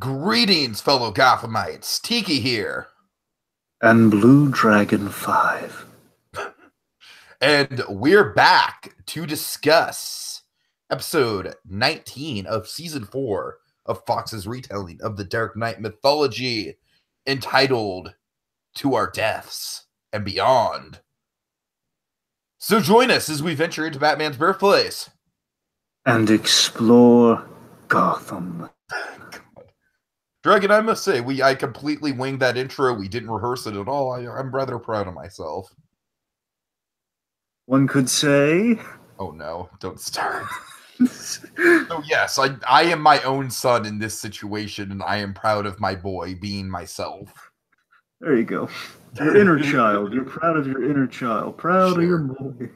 Greetings, fellow Gothamites. Tiki here. And BlueDragonFive. And we're back to discuss episode 19 of season 4 of Fox's retelling of the Dark Knight mythology, entitled To Our Deaths and Beyond. So join us as we venture into Batman's birthplace And explore Gotham. Dragon, I must say, I completely winged that intro. We didn't rehearse it at all. I'm rather proud of myself. One could say. Oh no, don't start. So yes, I am my own son in this situation, and I am proud of my boy being myself. There you go. Your inner child. You're proud of your inner child. Proud of your boy.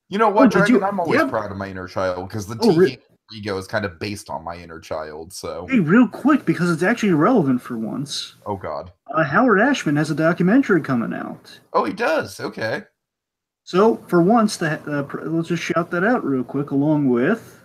You know what, Dragon? I'm always proud of my inner child, because the Tiki ego is kind of based on my inner child, so... Hey, real quick, because it's actually relevant for once. Oh, God. Howard Ashman has a documentary coming out. Oh, he does? Okay. So, for once, let's just shout that out real quick, along with...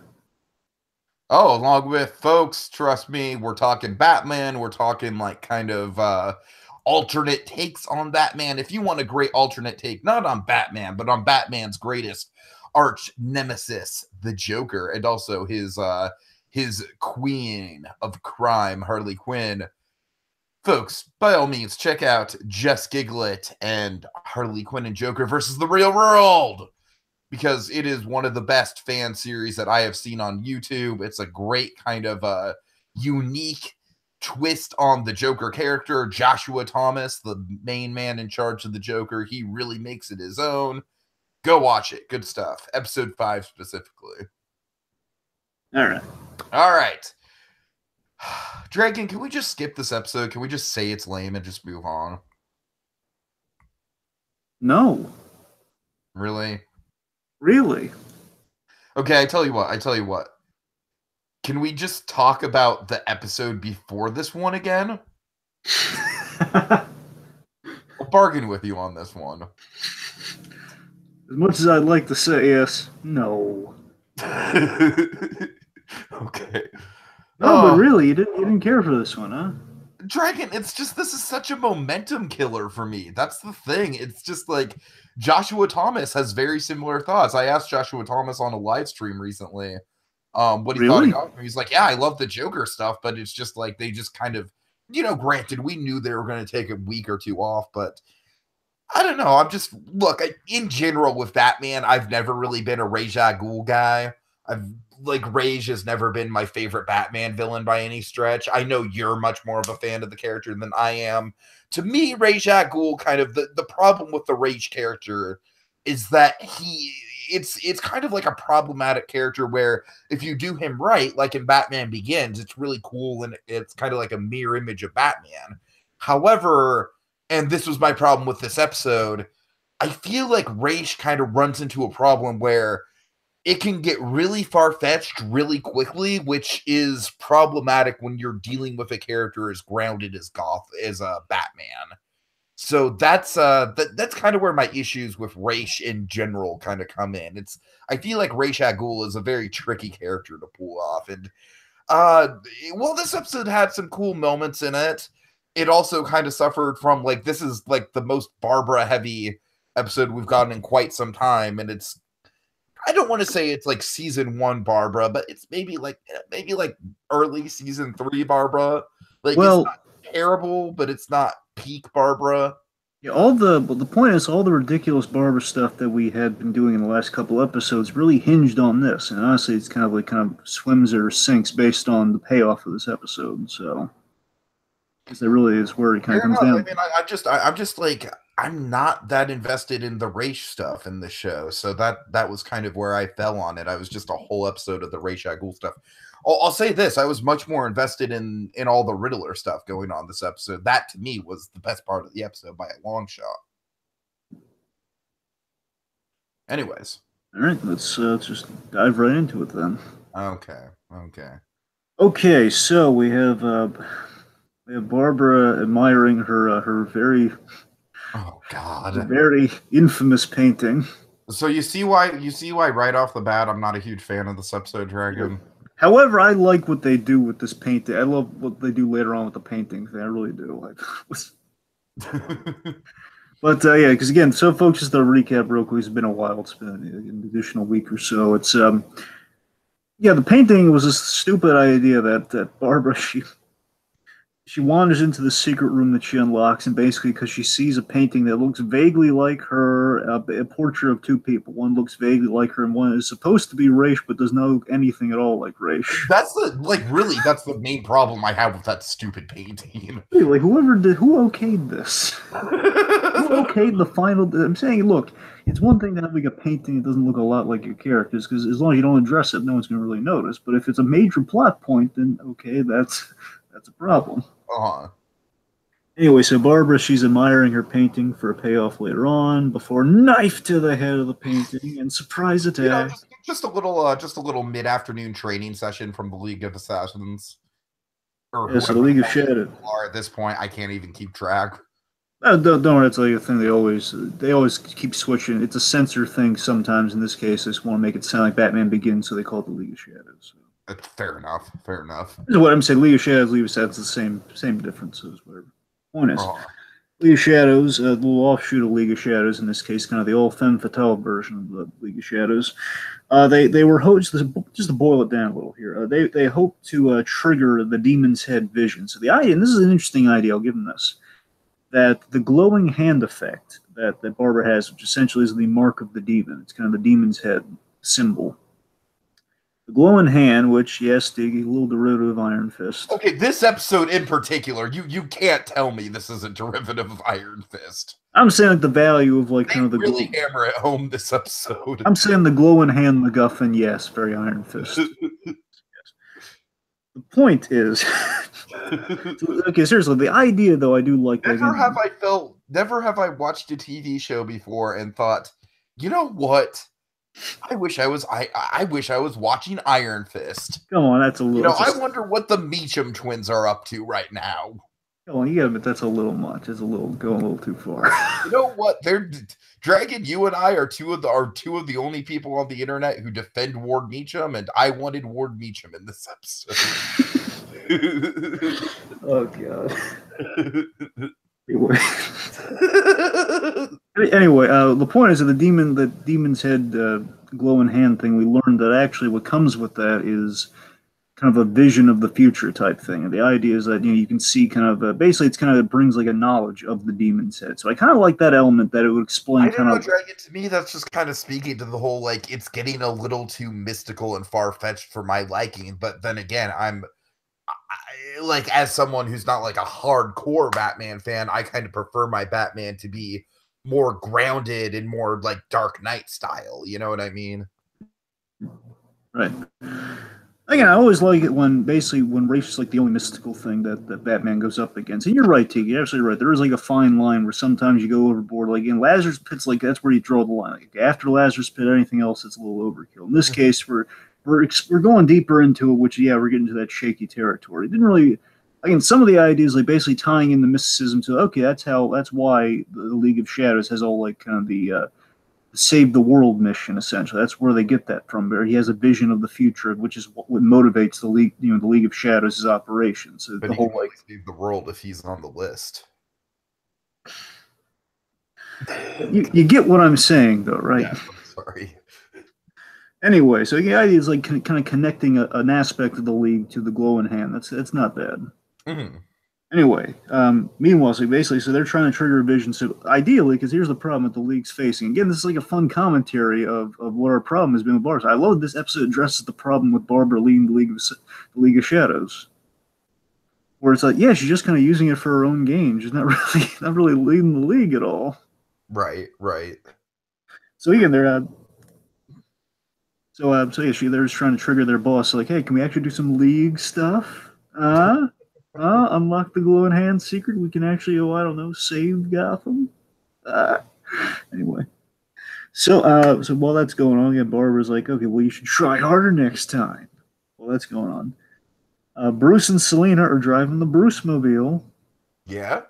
Oh, along with, folks, trust me, we're talking Batman, we're talking, like, kind of, alternate takes on Batman. If you want a great alternate take, not on Batman, but on Batman's greatest arch nemesis, the Joker, and also his queen of crime, Harley Quinn. Folks, by all means, check out Just Giglet and Harley Quinn and Joker versus the real world, because it is one of the best fan series that I have seen on YouTube. It's a great kind of unique twist on the Joker character. Joshua Thomas, the main man in charge of the Joker, he really makes it his own. Go watch it. Good stuff. Episode 5 specifically. All right. All right. Dragon, can we just skip this episode? Can we just say it's lame and just move on? No. Really? Really? Okay, I tell you what. Can we just talk about the episode before this one again? I'll bargain with you on this one. As much as I'd like to say yes, no. Okay. No, but really, you didn't care for this one, huh? Dragon, it's just, this is such a momentum killer for me. That's the thing. It's just like, Joshua Thomas has very similar thoughts. I asked Joshua Thomas on a live stream recently what he thought of Gotham. He's like, yeah, I love the Joker stuff, but it's just like, they just kind of, granted, we knew they were going to take a week or two off, but I don't know. In general with Batman, I've never really been a Ra's al Ghul guy. Rage has never been my favorite Batman villain by any stretch. I know you're much more of a fan of the character than I am. To me, Ra's al Ghul, kind of the problem with the Rage character is that it's kind of like a problematic character where if you do him right, like in Batman Begins, it's really cool and it's kind of like a mirror image of Batman. However, and this was my problem with this episode, I feel like Rage kind of runs into a problem where it can get really far-fetched really quickly, which is problematic when you're dealing with a character as grounded as Batman. So that's kind of where my issues with Ra's in general kind of come in. I feel like Ra's al Ghul is a very tricky character to pull off, and this episode had some cool moments in it. It also kind of suffered from, like, this is like the most Barbara heavy episode we've gotten in quite some time, and I don't want to say it's like season 1 Barbara, but it's maybe like early season 3 Barbara. Like, it's not terrible, but it's not peak Barbara. Yeah, the point is, all the ridiculous Barbara stuff that we had been doing in the last couple episodes really hinged on this, and honestly, it's kind of swims or sinks based on the payoff of this episode. So, because that really is where it kind of comes down. I mean, I'm just like, I'm not that invested in the race stuff in the show, so that was kind of where I fell on it. I was just a whole episode of the Ra's al Ghul stuff. I'll say this: I was much more invested in all the Riddler stuff going on this episode. That to me was the best part of the episode by a long shot. Anyways, all right, let's just dive right into it then. Okay. So we have Barbara admiring her very. Oh God! Very infamous painting. So you see why right off the bat I'm not a huge fan of this episode, Dragon. However, I like what they do with this painting. I love what they do later on with the painting thing. I really do. But yeah, because again, so folks, just to recap real quick, it's been a while. It's been an additional week or so. It's yeah, the painting was a stupid idea that Barbara she wanders into the secret room that she unlocks, and basically because she sees a painting that looks vaguely like her, a portrait of two people. One looks vaguely like her, and one is supposed to be Raish, but does not look anything at all like Raish. That's that's the main problem I have with that stupid painting. Like who okayed this? Who okayed the final? I'm saying, look, it's one thing to have like a painting that doesn't look a lot like your characters, because as long as you don't address it, no one's going to really notice. But if it's a major plot point, then okay, that's a problem. Anyway, so Barbara, she's admiring her painting for a payoff later on before knife to the head of the painting and surprise attack. Just a little mid-afternoon training session from the League of Assassins. Or so the League of Shadows. At this point, I can't even keep track. Don't worry, it's like a thing they always keep switching. It's a censor thing sometimes. In this case, they just want to make it sound like Batman Begins, so they call it the League of Shadows. Fair enough. This is what I'm saying. League of Shadows, League of Shadows, the same differences. Whatever. Point is, League of Shadows, a little offshoot of League of Shadows. In this case, kind of the old femme fatale version of the League of Shadows. They were just to boil it down a little here. They hope to trigger the Demon's Head vision. So the idea, and this is an interesting idea. I'll give them this. That the glowing hand effect that Barbara has, which essentially is the mark of the demon. It's kind of the Demon's Head symbol. The glowing hand, which, yes, a little derivative of Iron Fist. Okay, this episode in particular, you can't tell me this is a derivative of Iron Fist. I'm saying like the value of like kind of the really hammer it home this episode. I'm saying the glowing hand MacGuffin, yes, very Iron Fist. Yes. The point is, okay, seriously, the idea though, I do like. Never have I watched a TV show before and thought, you know what? I wish I was watching Iron Fist. Come on, that's a little. I wonder what the Meacham twins are up to right now. Come on, you gotta admit that's a little much. It's going a little too far. You know what? Dragon. You and I are two of the only people on the internet who defend Ward Meacham, and I wanted Ward Meacham in this episode. Oh god. Anyway, the point is that the Demon's Head glowing hand thing, we learned that actually what comes with that is kind of a vision of the future type thing. And the idea is that you can see kind of basically it's kind of brings like a knowledge of the Demon's Head. So I kind of like that element that it would explain Dragon. To me, that's just kind of speaking to the whole like it's getting a little too mystical and far fetched for my liking. But then again, like as someone who's not like a hardcore Batman fan, I kind of prefer my Batman to be more grounded and more like Dark Knight style. You know what I mean? Right. Again, I always like it when Ra's is like the only mystical thing that Batman goes up against. And you're right, Tiki. You're absolutely right. There is like a fine line where sometimes you go overboard. Like in Lazarus Pit's, like that's where you draw the line. Like after Lazarus Pit, anything else, it's a little overkill. In this case, we're going deeper into it, which we're getting to that shaky territory. It didn't really. Again, some of the ideas, like basically tying in the mysticism to, okay, that's why the League of Shadows has all like kind of the save the world mission. Essentially, that's where they get that from. Where he has a vision of the future, which is what motivates the League, the League of Shadows' operations. So but the whole like save the world if he's on the list. You get what I'm saying, though, right? Yeah, I'm sorry. Anyway, so the idea is like kind of connecting an aspect of the League to the glowing hand. That's not bad. Mm-hmm. Anyway, meanwhile, so they're trying to trigger a vision. So ideally, because here's the problem that the League's facing. Again, this is like a fun commentary of what our problem has been with Barbara. I love this episode addresses the problem with Barbara leading the League of Shadows. Where it's like, yeah, she's just kind of using it for her own gain. She's not really leading the League at all. Right. So again, they're they're just trying to trigger their boss. So like, hey, can we actually do some League stuff? Unlock the glowing hand secret. We can actually, save Gotham. Anyway, so while that's going on, Barbara's like, okay, well, you should try harder next time. While that's going on, Bruce and Selena are driving the Bruce-mobile. Yeah.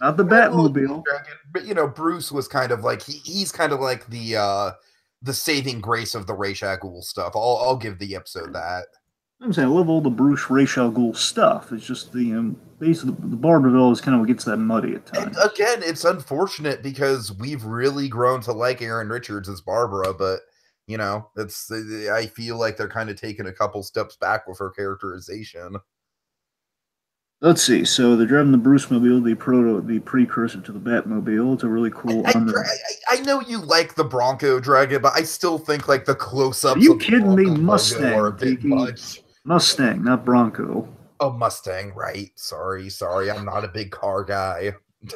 Not the Batmobile. But Bruce was kind of like he's kind of like the saving grace of the Ra's al Ghul stuff. I'll give the episode that. I'm saying I love all the Bruce Ra's al Ghul stuff. It's just the basically the Barberville is kind of what gets that muddy at And times. again, it's unfortunate because we've really grown to like Aaron Richards as Barbara, but it's I feel like they're kind of taking a couple steps back with her characterization. Let's see. So they're driving the Bruce Mobile, the precursor to the Batmobile. It's a really cool I, under. I know you like the Bronco Dragon, but I still think like the Are close-ups you of the kidding me? Bronco logo are a Mustang, bit Tiki. much. Mustang, not Bronco. Oh, Mustang, right? Sorry, I'm not a big car guy. It's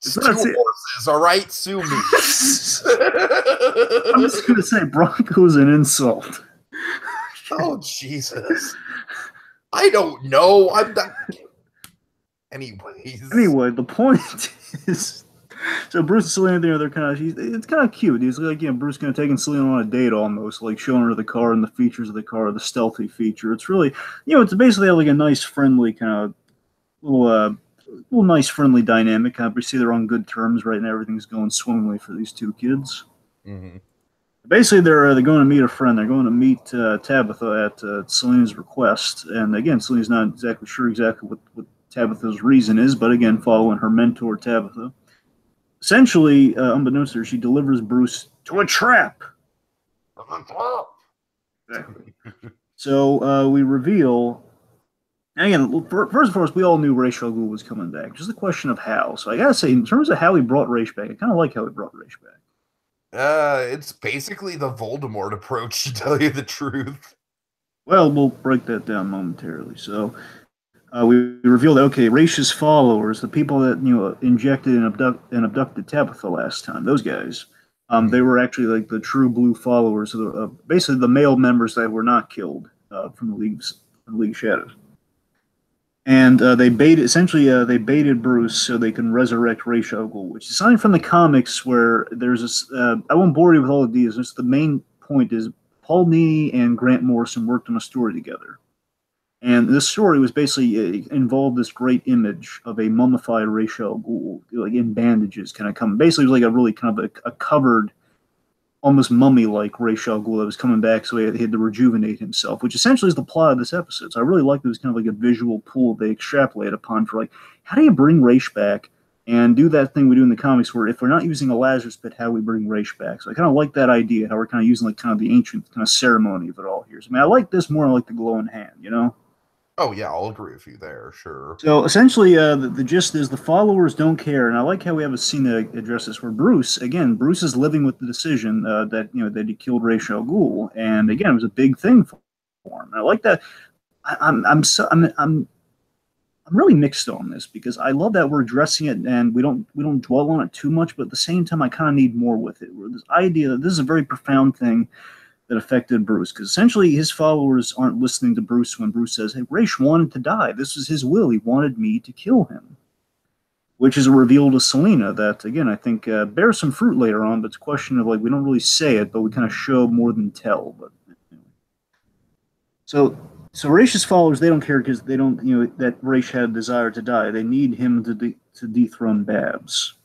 It's not. two horses, all right? Sue me. I'm just gonna say Bronco's an insult. Oh Jesus! I don't know. I'm not. Anyways. Anyway, the point is, so Bruce and Selena there, they're kind of, it's kind of cute. He's like, Bruce kind of taking Selena on a date almost, like showing her the car and the features of the car, the stealthy feature. It's really, it's basically like a nice, friendly kind of little nice, friendly dynamic. We see they're on good terms right now. Everything's going swimmingly for these two kids. Mm-hmm. Basically, they're going to meet a friend. They're going to meet Tabitha at Selena's request. And again, Selena's not exactly sure what Tabitha's reason is, but again, following her mentor Tabitha. Essentially, unbeknownst to her, she delivers Bruce to a trap. Exactly. So we reveal. And again, first and foremost, we all knew Ra's al Ghul was coming back. Just the question of how. So I gotta say, in terms of how he brought Ra's back, I kind of like how he brought Ra's back. It's basically the Voldemort approach, to tell you the truth. Well, we'll break that down momentarily. So we revealed that okay, Raish's followers, the people that injected and abducted Tabitha last time, those guys, they were actually like the true blue followers of basically the male members that were not killed from the League of Shadows. And they baited Bruce so they can resurrect Ra's al Ghul, which is something from the comics where there's this. I won't bore you with all of these. Just the main point is Paul Dini and Grant Morrison worked on a story together. And this story was basically involved this great image of a mummified Ra's al Ghul, like in bandages, kind of coming. Basically, it was like a really kind of a covered, almost mummy-like Ra's al Ghul that was coming back, so he had to rejuvenate himself, which essentially is the plot of this episode. So I really like it was kind of like a visual pool they extrapolate upon for like, how do you bring Ra's back and do that thing we do in the comics where if we're not using a Lazarus pit, how we bring Ra's back? So I kind of like that idea, how we're kind of using like kind of the ancient kind of ceremony of it all here. So, I mean, I like this more than I like the glowing hand, you know? Oh yeah, I'll agree with you there, sure. So essentially, the gist is the followers don't care, and I like how we have a scene that addresses where Bruce is living with the decision that he killed Ra's al Ghul, and again, it was a big thing for him. And I like that. I'm really mixed on this because I love that we're addressing it and we don't dwell on it too much, but at the same time, I kind of need more with it. Where this idea that this is a very profound thing that affected Bruce, because essentially his followers aren't listening to Bruce when Bruce says, hey, Ra's wanted to die. This was his will. He wanted me to kill him, which is a reveal to Selena that, again, I think bears some fruit later on, but it's a question of, like, we don't really say it, but we kind of show more than tell. But anyway. So Ra's followers, they don't care because they don't, that Ra's had a desire to die. They need him to dethrone Babs.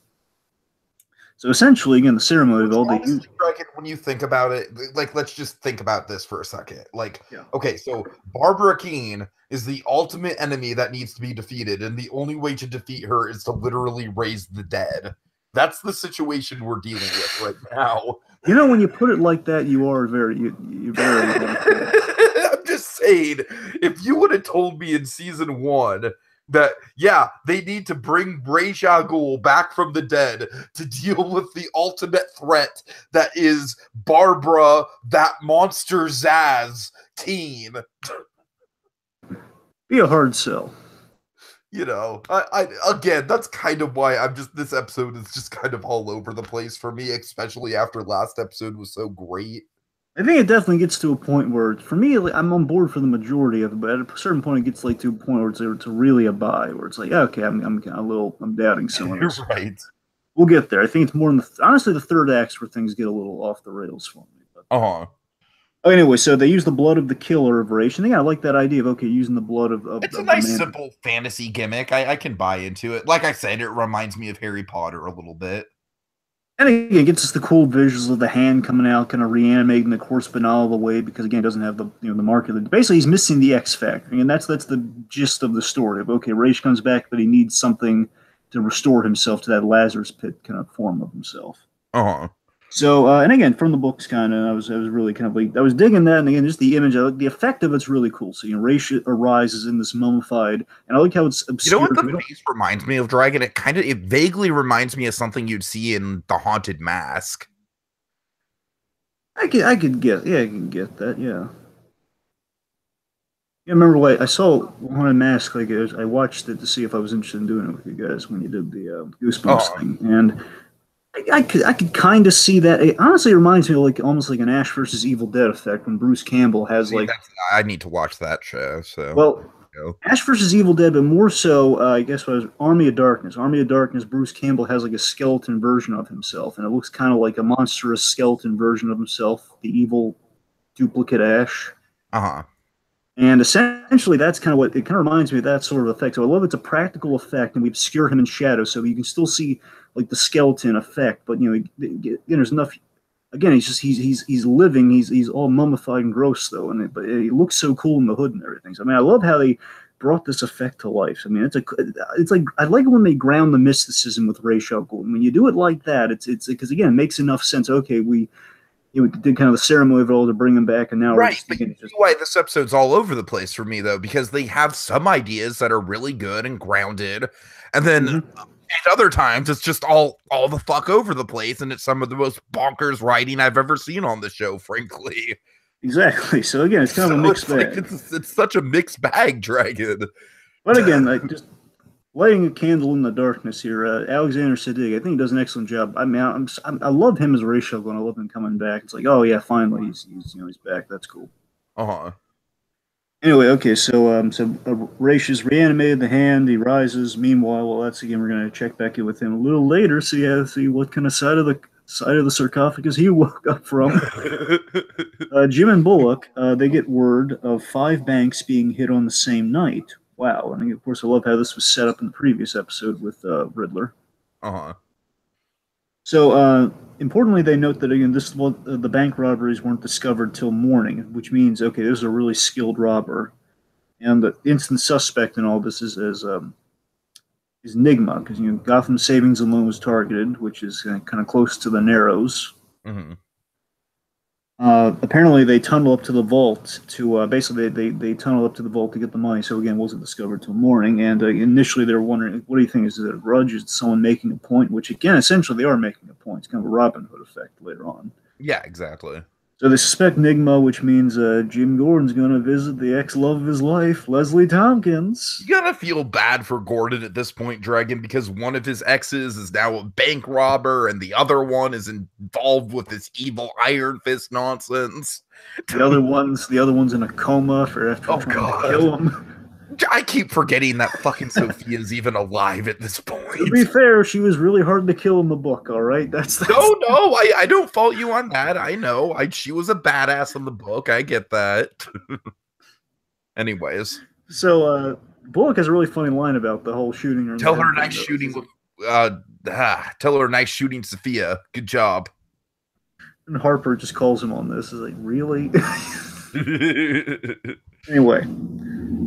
So essentially, again, the ceremony of all honestly, when you think about it, like let's just think about this for a second. Like, yeah. Okay, so Barbara Keene is the ultimate enemy that needs to be defeated, and the only way to defeat her is to literally raise the dead. That's the situation we're dealing with right now. When you put it like that, you're very. I'm just saying, if you would have told me in season 1 that, yeah, they need to bring Ra's al Ghul back from the dead to deal with the ultimate threat that is Barbara, that monster Zaz Keene. Be a hard sell. I again, that's kind of why this episode is just kind of all over the place for me, especially after last episode was so great. I think it definitely gets to a point where, for me, I'm on board for the majority of it, but at a certain point, it gets like to a point where it's really a buy, where it's like, okay, I'm doubting some of this. Right. We'll get there. I think it's more in honestly the third act where things get a little off the rails for me. But. Anyway, so they use the blood of the killer of Ra's. I like that idea of using the blood of it's a nice simple fantasy gimmick. I can buy into it. Like I said, it reminds me of Harry Potter a little bit. And again, it gets us the cool visuals of the hand coming out, kind of reanimating the corpse, but not all the way because again, it doesn't have the the mark of it. Basically, he's missing the X factor, and that's the gist of the story. Of okay, Raish comes back, but he needs something to restore himself to that Lazarus pit kind of form of himself. Uh-huh. So, and again, from the books, kind of, I was really kind of like, I was digging that, and again, just the image, the effect of it's really cool. So, Raish arises in this mummified, and I like how it's You know what obscured. the face reminds me of, Dragon? It vaguely reminds me of something you'd see in The Haunted Mask. I could get, yeah, I can get that, yeah. Yeah, I remember like I saw Haunted Mask, like I watched it to see if I was interested in doing it with you guys when you did the Goosebumps Oh, thing, and I could kind of see that. It honestly reminds me of like almost like an Ash versus Evil Dead effect when Bruce Campbell has see, like, I need to watch that show. So, well, you know. Ash versus Evil Dead, but more so, I guess, was Army of Darkness. Army of Darkness. Bruce Campbell has like a skeleton version of himself, and it looks kind of like a monstrous skeleton version of himself, the evil duplicate Ash. Uh-huh. And essentially, that's kind of what it kind of reminds me of that sort of effect. So I love it's a practical effect, and we obscure him in shadow, so you can still see like the skeleton effect. But there's enough. Again, he's living. He's all mummified and gross though, and but he looks so cool in the hood and everything. So I mean, I love how they brought this effect to life. I mean, it's like I like it when they ground the mysticism with Ray Shunkel. And when you do it like that, it's because again, it makes enough sense. Okay, we did kind of the ceremony of it all to bring him back, and now we're Right, just but thinking you it's see just why this episode's all over the place for me, though, because they have some ideas that are really good and grounded, and then Mhm. at other times it's just all the fuck over the place, and it's some of the most bonkers writing I've ever seen on the show, frankly. Exactly. So again, it's kind of a So mixed it's like bag. it's such a mixed bag, Dragon. But again, like just lighting a candle in the darkness here. Alexander Siddig, I think he does an excellent job. I mean, I love him as Rachel when I love him coming back. It's like, oh yeah, finally he's back. That's cool. Uh-huh. Anyway, okay, Raish is reanimated the hand. He rises. Meanwhile, well, that's again we're gonna check back in with him a little later. See what kind of side of the sarcophagus he woke up from. Jim and Bullock, they get word of 5 banks being hit on the same night. Wow. And of course, I love how this was set up in the previous episode with Riddler. Uh-huh. So, importantly, they note that, again, the bank robberies weren't discovered till morning, which means, okay, this is a really skilled robber. And the instant suspect in all this is Nigma, because, Gotham Savings and Loan was targeted, which is kind of close to the Narrows. Mm-hmm. Apparently, they tunnel up to the vault to basically they tunnel up to the vault to get the money. So again, it wasn't discovered till morning. And initially, they were wondering, what do you think? Is it a grudge? Is it someone making a point? Which again, essentially, they are making a point. It's kind of a Robin Hood effect later on. Yeah, exactly. So they suspect Nigma, which means Jim Gordon's going to visit the ex-love of his life, Leslie Tompkins. You gotta feel bad for Gordon at this point, Dragon, because one of his exes is now a bank robber, and the other one is involved with this evil Iron Fist nonsense. The other one's in a coma for after Oh trying to kill God. him. I keep forgetting that fucking Sophia's even alive at this point. To be fair, she was really hard to kill in the book. All right, that's No, I don't fault you on that. I know. She was a badass in the book. I get that. Anyways, So Bullock has a really funny line about the whole shooting her. tell her nice shooting with tell her nice shooting, Sophia. Good job. And Harper just calls him on this. Is like, really? Anyway,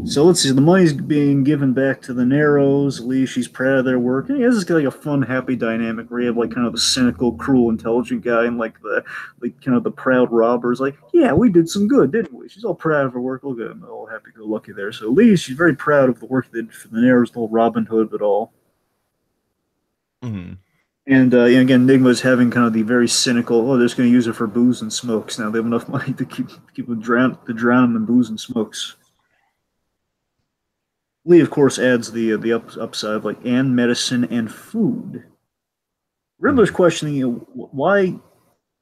so let's see. The money's being given back to the Narrows. Lee, she's proud of their work. And this is like a fun, happy dynamic where you have like kind of the cynical, cruel, intelligent guy and like kind of the proud robbers. Like, yeah, we did some good, didn't we? She's all proud of her work. Look at them, all happy-go-lucky there. So Lee, she's very proud of the work they did for the Narrows, the whole Robin Hood of it all. Mm-hmm. And again, Nigma's having kind of the very cynical, they're just going to use it for booze and smokes. Now they have enough money to keep them drown them in booze and smokes. Lee, of course, adds the upside of like and medicine and food. Riddler's questioning why,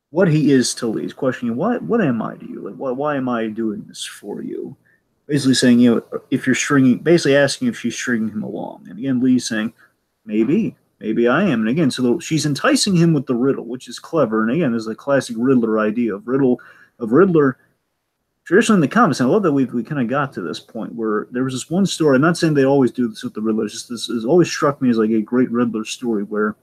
what he is to Lee. He's questioning what am I to you? Like why am I doing this for you? Basically saying if you're stringing, basically asking if she's stringing him along. And again, Lee's saying maybe I am. And again, so she's enticing him with the riddle, which is clever. And again, this is a classic Riddler idea of Riddler. Traditionally in the comics, and I love that we kind of got to this point where there was this one story. I'm not saying they always do this with the Riddler. It's just this has always struck me as like a great Riddler story where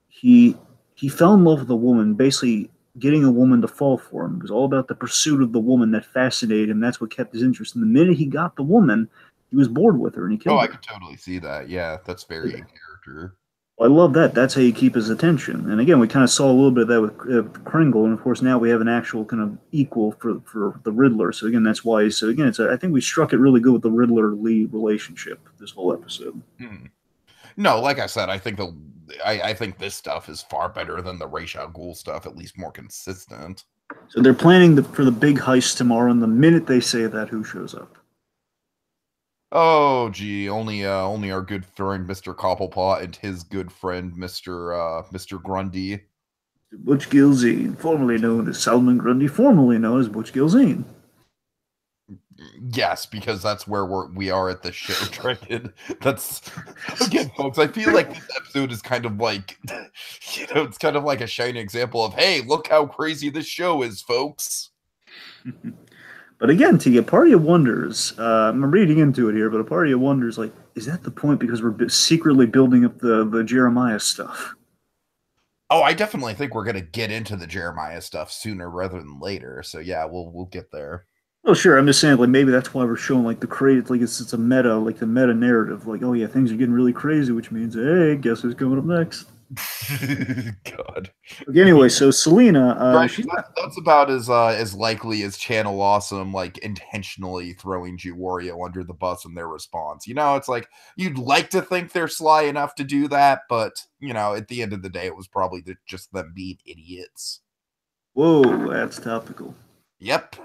he he fell in love with a woman, basically getting a woman to fall for him. It was all about the pursuit of the woman that fascinated him. That's what kept his interest. And the minute he got the woman, he was bored with her and he Oh, killed I her. could totally see that. Yeah, that's very in character. I love that. That's how you keep his attention. And again, we kind of saw a little bit of that with Kringle, and of course now we have an actual kind of equal for the Riddler. So again, that's why. So again, I think we struck it really good with the Riddler Lee relationship this whole episode. No, like I said, I think this stuff is far better than the Ra's al Ghul stuff. At least more consistent. So they're planning for the big heist tomorrow, and the minute they say that, who shows up? Oh, gee, only our good friend Mr. Cobblepot and his good friend Mr. Grundy. Butch Gilzine, formerly known as Salman Grundy, formerly known as Butch Gilzine. Yes, because that's where we are at the show, Dragon. That's again, folks. I feel like this episode is kind of like, it's kind of like a shining example of, hey, look how crazy this show is, folks. But again, to get part of you wonders, I'm reading into it here, but a part of you wonders, like, is that the point because we're secretly building up the Jeremiah stuff? Oh, I definitely think we're gonna get into the Jeremiah stuff sooner rather than later. So yeah, we'll get there. Well, sure. I'm just saying, like, maybe that's why we're showing like the crazy, like it's a meta, like the meta narrative, like, oh yeah, things are getting really crazy, which means, hey, guess who's coming up next? God. Okay, anyway, so Selena, right, that's about as likely as Channel Awesome like intentionally throwing Wario under the bus in their response. It's like you'd like to think they're sly enough to do that, but at the end of the day, it was probably just them being idiots. Whoa, that's topical. Yep.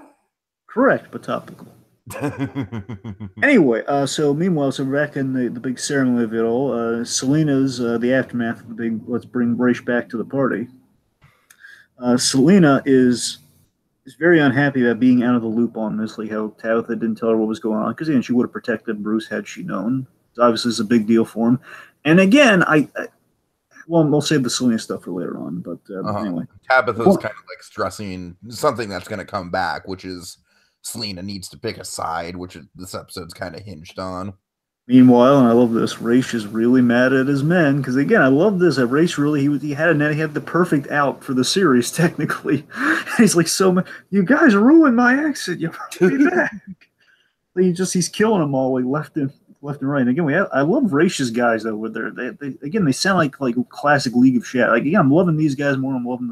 Correct, but topical. Anyway, so meanwhile, so back in the big ceremony of it all, Selena's the aftermath of the big let's bring Brace back to the party. Selena is very unhappy about being out of the loop on this, like how Tabitha didn't tell her what was going on, because again, she would have protected Bruce had she known. Obviously, it's a big deal for him. And again, well, we'll save the Selena stuff for later on, but anyway. Tabitha's kind of like stressing something that's going to come back, which is Selena needs to pick a side, which this episode's kind of hinged on. Meanwhile, and I love this, Ra's is really mad at his men because again, I love this. That Ra's really he had the perfect out for the series technically. He's like, so you guys ruined my exit. You brought me back. He's killing them all like left and right. And again, I love Ra's guys though. With they sound like classic League of Shadows. Like again, I'm loving these guys more. I'm loving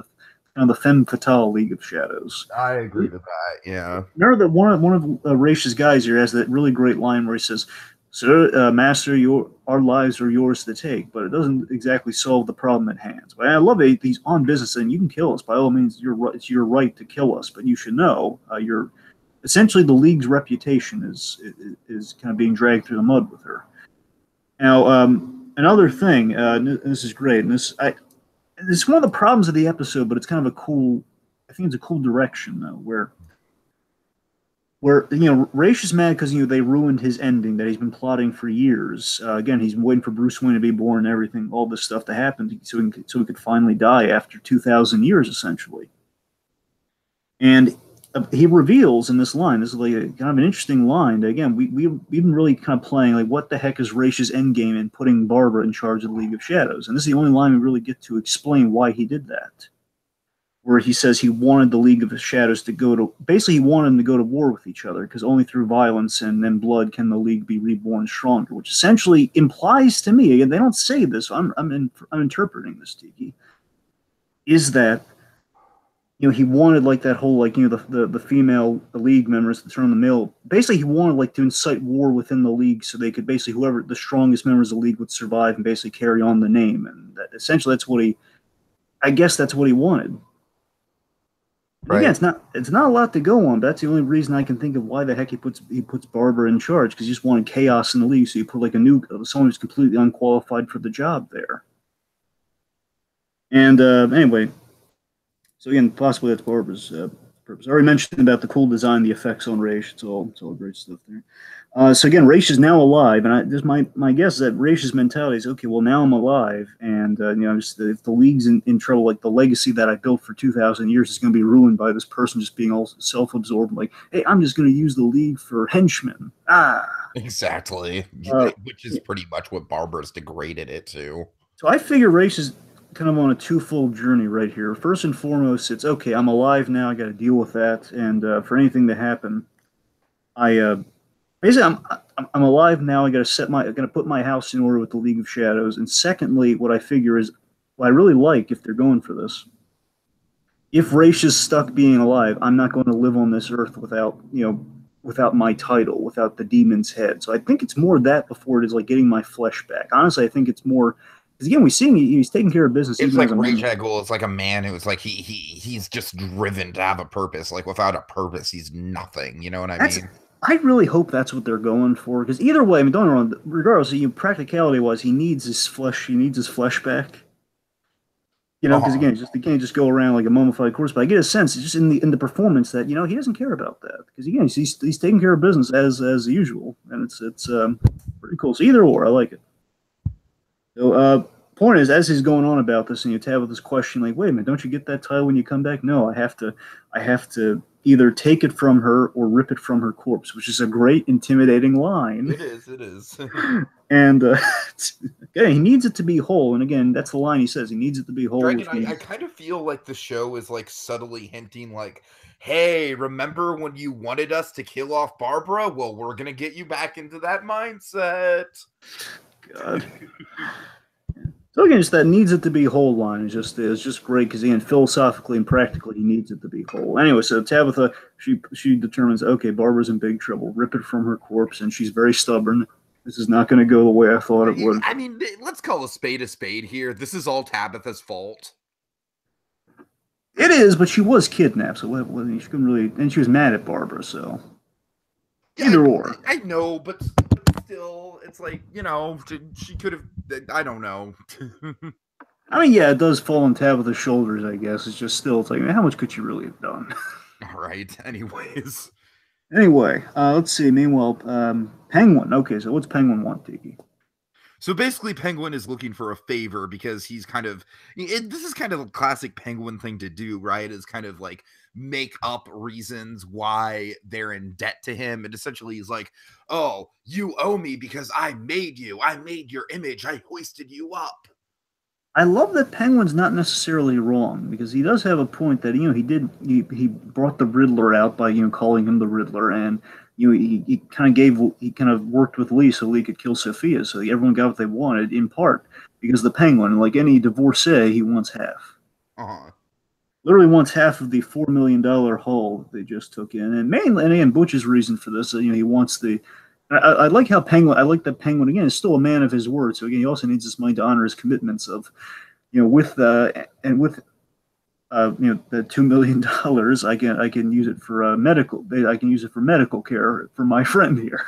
the femme fatale League of Shadows. I agree with that. Yeah. Remember that one of Ra's guys here has that really great line where he says, "Sir, Master, our lives are yours to take, but it doesn't exactly solve the problem at hand." But I love it. He's on business, and you can kill us by all means. It's your right to kill us, but you should know essentially the League's reputation is kind of being dragged through the mud with her. Now, another thing, this is great, and this is one of the problems of the episode, but it's kind of I think it's a cool direction though, where Ra's is mad because they ruined his ending that he's been plotting for years. Again, he's waiting for Bruce Wayne to be born and everything, all this stuff to happen, so he could finally die after 2,000 years, essentially. And he reveals in this line, this is like kind of an interesting line. Again, we've been really kind of playing like what the heck is Ra's endgame in putting Barbara in charge of the League of Shadows, and this is the only line we really get to explain why he did that. Where he says he wanted the League of Shadows basically he wanted them to go to war with each other, because only through violence and then blood can the League be reborn stronger, which essentially implies to me, again, they don't say this, so I'm interpreting this, Tiki, is that, he wanted like that whole, like, the female League members to turn the male, basically he wanted like to incite war within the League so they could basically, whoever the strongest members of the League would survive and basically carry on the name, and essentially that's what he wanted. Right. Again, it's not a lot to go on. That's the only reason I can think of why the heck he puts Barbara in charge, because he just wanted chaos in the League. So you put like someone who's completely unqualified for the job there. And anyway, so again, possibly that's Barbara's purpose. I already mentioned about the cool design, the effects on Ra's. It's all great stuff there. So again, Ra's is now alive, and my guess is that Ra's mentality is, okay, well, now I'm alive, and if the League's in trouble, like the legacy that I built for 2,000 years is going to be ruined by this person just being all self-absorbed, like, hey, I'm just going to use the League for henchmen. Exactly. Which is pretty much what Barbara's degraded it to. So I figure Ra's kind of on a twofold journey right here. First and foremost, it's okay. I'm alive now. I got to deal with that, and for anything to happen, I basically I'm alive now. I got to put my house in order with the League of Shadows. And secondly, what I figure is, what I really like if they're going for this. If Raish is stuck being alive, I'm not going to live on this earth without without my title, without the demon's head. So I think it's more that before it is like getting my flesh back. Honestly, I think it's more because again, we see he's taking care of business. It's Even like as a Rage mummy. Hegel is like a man who's like he's just driven to have a purpose. Like without a purpose, he's nothing. You know what I That's mean? I really hope that's what they're going for. Because either way, I mean, don't get me wrong. Regardless, practicality wise, he needs his flesh. He needs his flesh back. Because Uh-huh. again, just he can't just go around like a mummified corpse. But I get a sense, just in the performance, that he doesn't care about that. Because again, he's taking care of business as usual, and it's pretty cool. So either or, I like it. So point is, as he's going on about this, and you have this question like, wait a minute, don't you get that title when you come back? No, I have to either take it from her or rip it from her corpse, which is a great intimidating line. It is. It is. And yeah, he needs it to be whole. And again, that's the line he says. He needs it to be whole, Dragon, which I means kind of feel like the show is like subtly hinting like, hey, remember when you wanted us to kill off Barbara? Well, we're gonna get you back into that mindset. God. So again, just that needs it to be whole line is just great because again, philosophically and practically, he needs it to be whole. Anyway, so Tabitha, she determines, okay, Barbara's in big trouble. Rip it from her corpse, and she's very stubborn. This is not going to go the way I thought it would. I mean, let's call a spade here. This is all Tabitha's fault. It is, but she was kidnapped, so she couldn't really, and she was mad at Barbara, so Yeah, either or. I know, but still, it's like, she could have. I don't know. I mean, yeah, it does fall on Tabitha's shoulders, I guess. It's just still, it's like, man, how much could she really have done? All right. Anyways. Anyway, let's see. Meanwhile, Penguin. Okay, so what's Penguin want, Tiki? So basically, Penguin is looking for a favor because he's kind of. This is kind of a classic Penguin thing to do, right? Is kind of like make up reasons why they're in debt to him. And essentially, he's like, oh, you owe me because I made you. I made your image. I hoisted you up. I love that Penguin's not necessarily wrong because he does have a point that he brought the Riddler out by calling him the Riddler, and he kind of worked with Lee so Lee could kill Sophia, so everyone got what they wanted in part because the Penguin, like any divorcee, he wants half. Uh-huh. Literally wants half of the $4 million haul they just took in, and mainly, and again, Butch's reason for this, he wants the. I like how Penguin. I like that Penguin again is still a man of his word. So again, he also needs this money to honor his commitments of, with and with, the $2 million. I can use it for medical. I can use it for medical care for my friend here.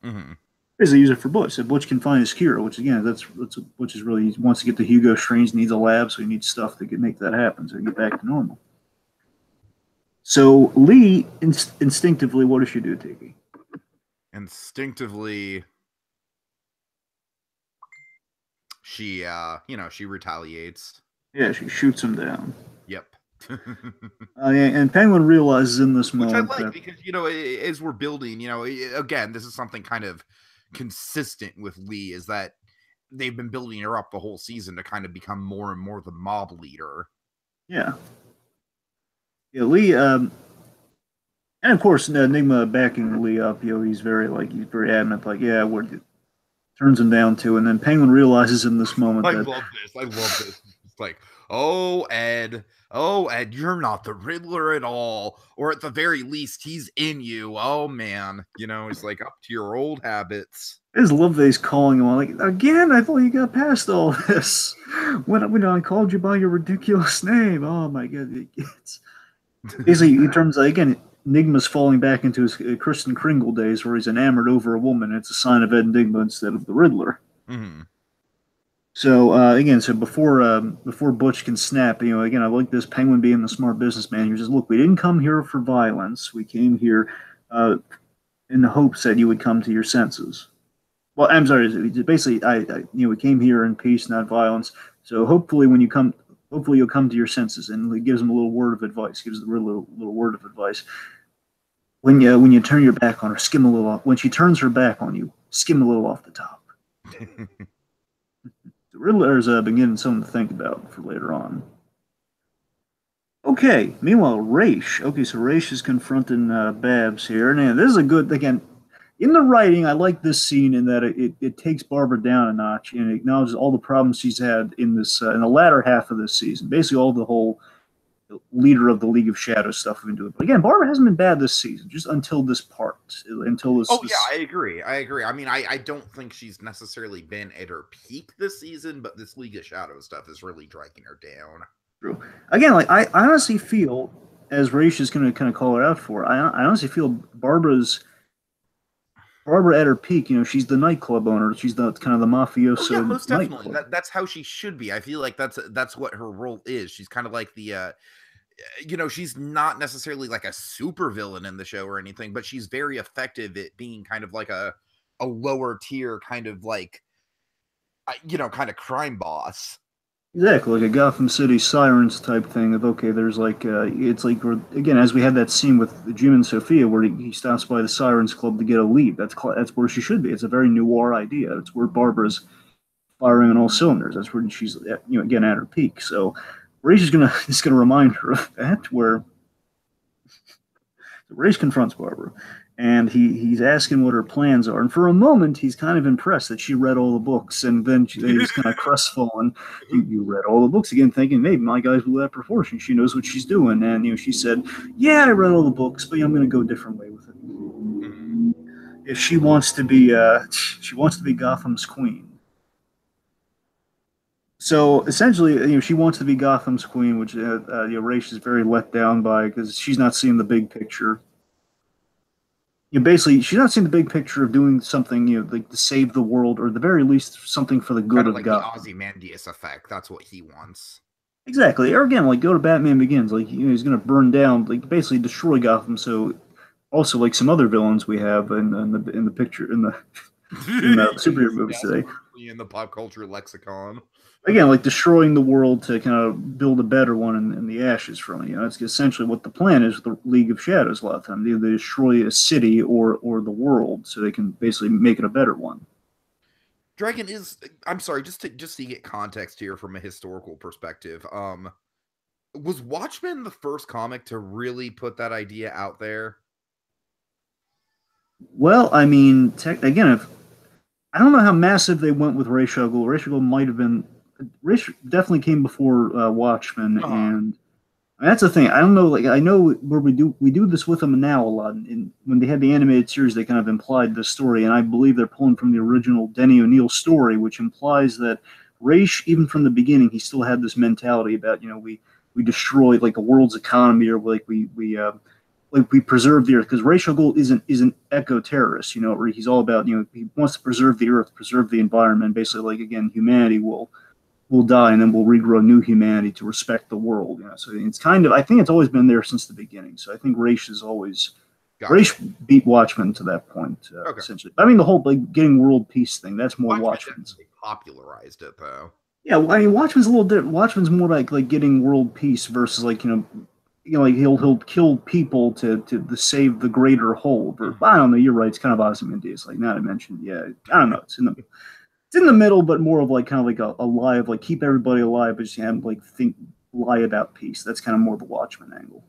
Mm-hmm. Basically, use it for Butch. So Butch can find his cure, which again, that's Butch is really he wants to get to Hugo Strange, needs a lab, so he needs stuff to make that happen, so he get back to normal. So Lee instinctively, what does she do, Tiki? Instinctively, she she retaliates. Yeah, she shoots him down. Yep. And Penguin realizes in this Which I moment like that because as we're building, again, this is something kind of consistent with Lee is that they've been building her up the whole season to kind of become more and more the mob leader. yeah, Lee, and of course Enigma backing Lee up. He's very adamant, like yeah, turns him down too, and then Penguin realizes in this moment I that love this. It's like, oh Ed, you're not the Riddler at all, or at the very least, he's in you. Oh man, it's like up to your old habits. I just love that he's calling him on, like, again, I thought you got past all this. When I called you by your ridiculous name. Oh my god. It's basically he turns again, Enigma's falling back into his Kristen Kringle days where he's enamored over a woman. It's a sign of Enigma instead of the Riddler. Mm-hmm. So again, before Butch can snap, again, I like this Penguin being the smart businessman. He says, "Look, we didn't come here for violence. We came here in the hopes that you would come to your senses." Well, I'm sorry. Basically, we came here in peace, not violence. So hopefully, you'll come to your senses. And he gives him a little word of advice. Gives the Riddler a little word of advice. When you turn your back on her, skim a little off. When she turns her back on you, skim a little off the top. The Riddler's been getting something to think about for later on. Okay, meanwhile, Raish. Okay, so Raish is confronting Babs here. And this is a good, again, in the writing, I like this scene in that it takes Barbara down a notch and acknowledges all the problems she's had in this in the latter half of this season. Basically, all the whole leader of the League of Shadows stuff we've been doing. But again, Barbara hasn't been bad this season, just until this part. Until this. Oh, yeah, I agree. I mean, I don't think she's necessarily been at her peak this season, but this League of Shadows stuff is really dragging her down. True. Again, like I honestly feel, as Raish is going to kind of call her out for, I honestly feel Barbara at her peak. You know, she's the nightclub owner. She's the kind of the mafioso. Oh, yeah, most definitely. That's how she should be. I feel like that's what her role is. She's kind of like the, she's not necessarily like a super villain in the show or anything, but she's very effective at being kind of like a lower tier kind of like, kind of crime boss. Exactly, like a Gotham City Sirens type thing of, okay, there's like, it's like, again, as we had that scene with Jim and Sophia where he stops by the Sirens Club to get a lead. That's where she should be. It's a very noir idea. It's where Barbara's firing on all cylinders. That's where she's, again, at her peak. So Raish is gonna remind her of that, where Raish confronts Barbara. And he's asking what her plans are. And for a moment, he's kind of impressed that she read all the books. And then he's kind of crestfallen. You read all the books again, thinking, maybe my guys will let proportion. She knows what she's doing. And, she said, yeah, I read all the books, but I'm going to go a different way with it. If she wants to be Gotham's queen. So essentially, she wants to be Gotham's queen, which Raish is very let down by because she's not seeing the big picture. Basically, she's not seeing the big picture of doing something, like to save the world, or at the very least, something for the good kind of like Gotham. The Ozymandias effect. That's what he wants. Exactly. Or again, like go to Batman Begins. Like he's going to burn down, like basically destroy Gotham. So also like some other villains we have in the picture in the superhero movies today. In the pop culture lexicon. Again, like destroying the world to kind of build a better one in the ashes from it. It's essentially what the plan is with the League of Shadows a lot of times. They destroy a city or the world so they can basically make it a better one. Dragon is, I'm sorry, just to get context here from a historical perspective. Was Watchmen the first comic to really put that idea out there? Well, I mean, again, I don't know how massive they went with Ra's al Ghul. Ra's al Ghul might have been. Ra's definitely came before Watchmen, and that's the thing. I don't know. Like I know where we do this with them now a lot. And when they had the animated series, they kind of implied this story, and I believe they're pulling from the original Denny O'Neil story, which implies that Ra's, even from the beginning, he still had this mentality about we destroy like a world's economy, or like we preserve the earth, because Ra's al Ghul is an eco-terrorist, where he's all about he wants to preserve the earth, preserve the environment. Basically, like again, humanity will die, and then we'll regrow new humanity to respect the world. So it's kind of, I think it's always been there since the beginning. So I think Ra's is always Ra's beat Watchmen to that point, essentially. I mean, the whole like getting world peace thing, that's more Watchmen's. Popularized it though. Yeah, well, I mean, Watchmen's a little different. Watchmen's more like getting world peace versus like like he'll kill people to save the greater whole. But I don't know. You're right. It's kind of Ozymandias. Like not to mention, yeah. I don't know. It's in the middle, but more of like kind of like a lie of like keep everybody alive, but just have like lie about peace. That's kind of more the Watchmen angle.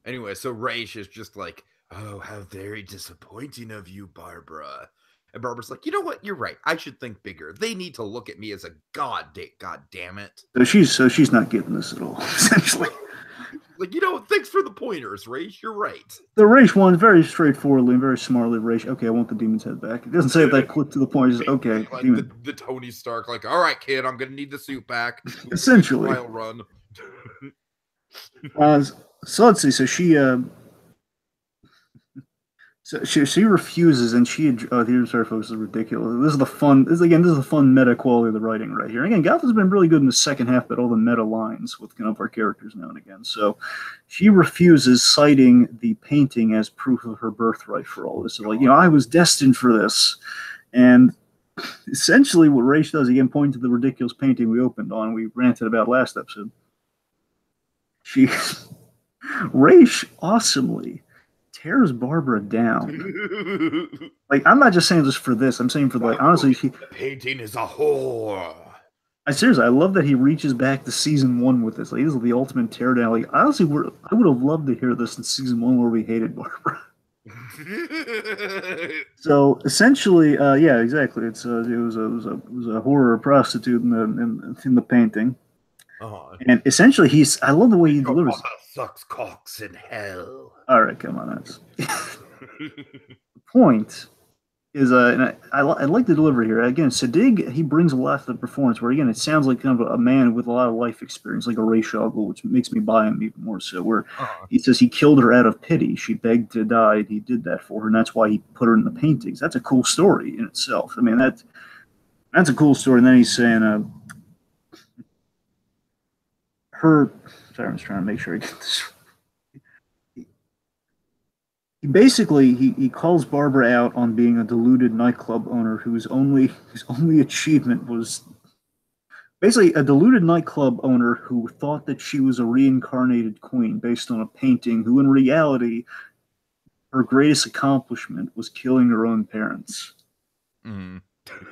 Anyway, so Ra's is just like, oh, how very disappointing of you, Barbara. And Barbara's like, you know what? You're right. I should think bigger. They need to look at me as a god damn it. So she's not getting this at all, essentially. Like, thanks for the pointers, Ra's. You're right. The Ra's one very straightforwardly and very smartly. Ra's, okay, I want the demon's head back. It doesn't say that clip to the point. It's just, okay. Like the Tony Stark, like, all right, kid, I'm going to need the suit back. Essentially. Trial run. So let's see. So she refuses, and here's sorry folks, this is ridiculous. This is the fun meta quality of the writing right here. And again, Gotham's been really good in the second half, but all the meta lines with kind of our characters now and again. So she refuses, citing the painting as proof of her birthright for all this. So like, I was destined for this. And essentially what Ra's does, again, pointing to the ridiculous painting we opened on, we ranted about last episode. Ra's awesomely tears Barbara down. Like, I'm not just saying this for this. I'm saying for, like, honestly, the painting is a whore. I love that he reaches back to season 1 with this. Like, this is the ultimate teardown. Like, honestly, I would have loved to hear this in season 1 where we hated Barbara. So essentially, yeah, exactly. It was a horror prostitute in the painting, and essentially I love the way he Your delivers. mother sucks cocks in hell. All right, come on, that's the point. Is and I like the delivery here. Again, Sadig, he brings a lot to the performance. Where again, it sounds like kind of a man with a lot of life experience, like a Ray Shoggle, which makes me buy him even more. So where he says he killed her out of pity, she begged to die, and he did that for her, and that's why he put her in the paintings. That's a cool story in itself. I mean, that's a cool story. And then he's saying, her. Sorry, I'm just trying to make sure I get this. He calls Barbara out on being a deluded nightclub owner whose only achievement was basically a deluded nightclub owner who thought that she was a reincarnated queen based on a painting, who in reality her greatest accomplishment was killing her own parents. Mm.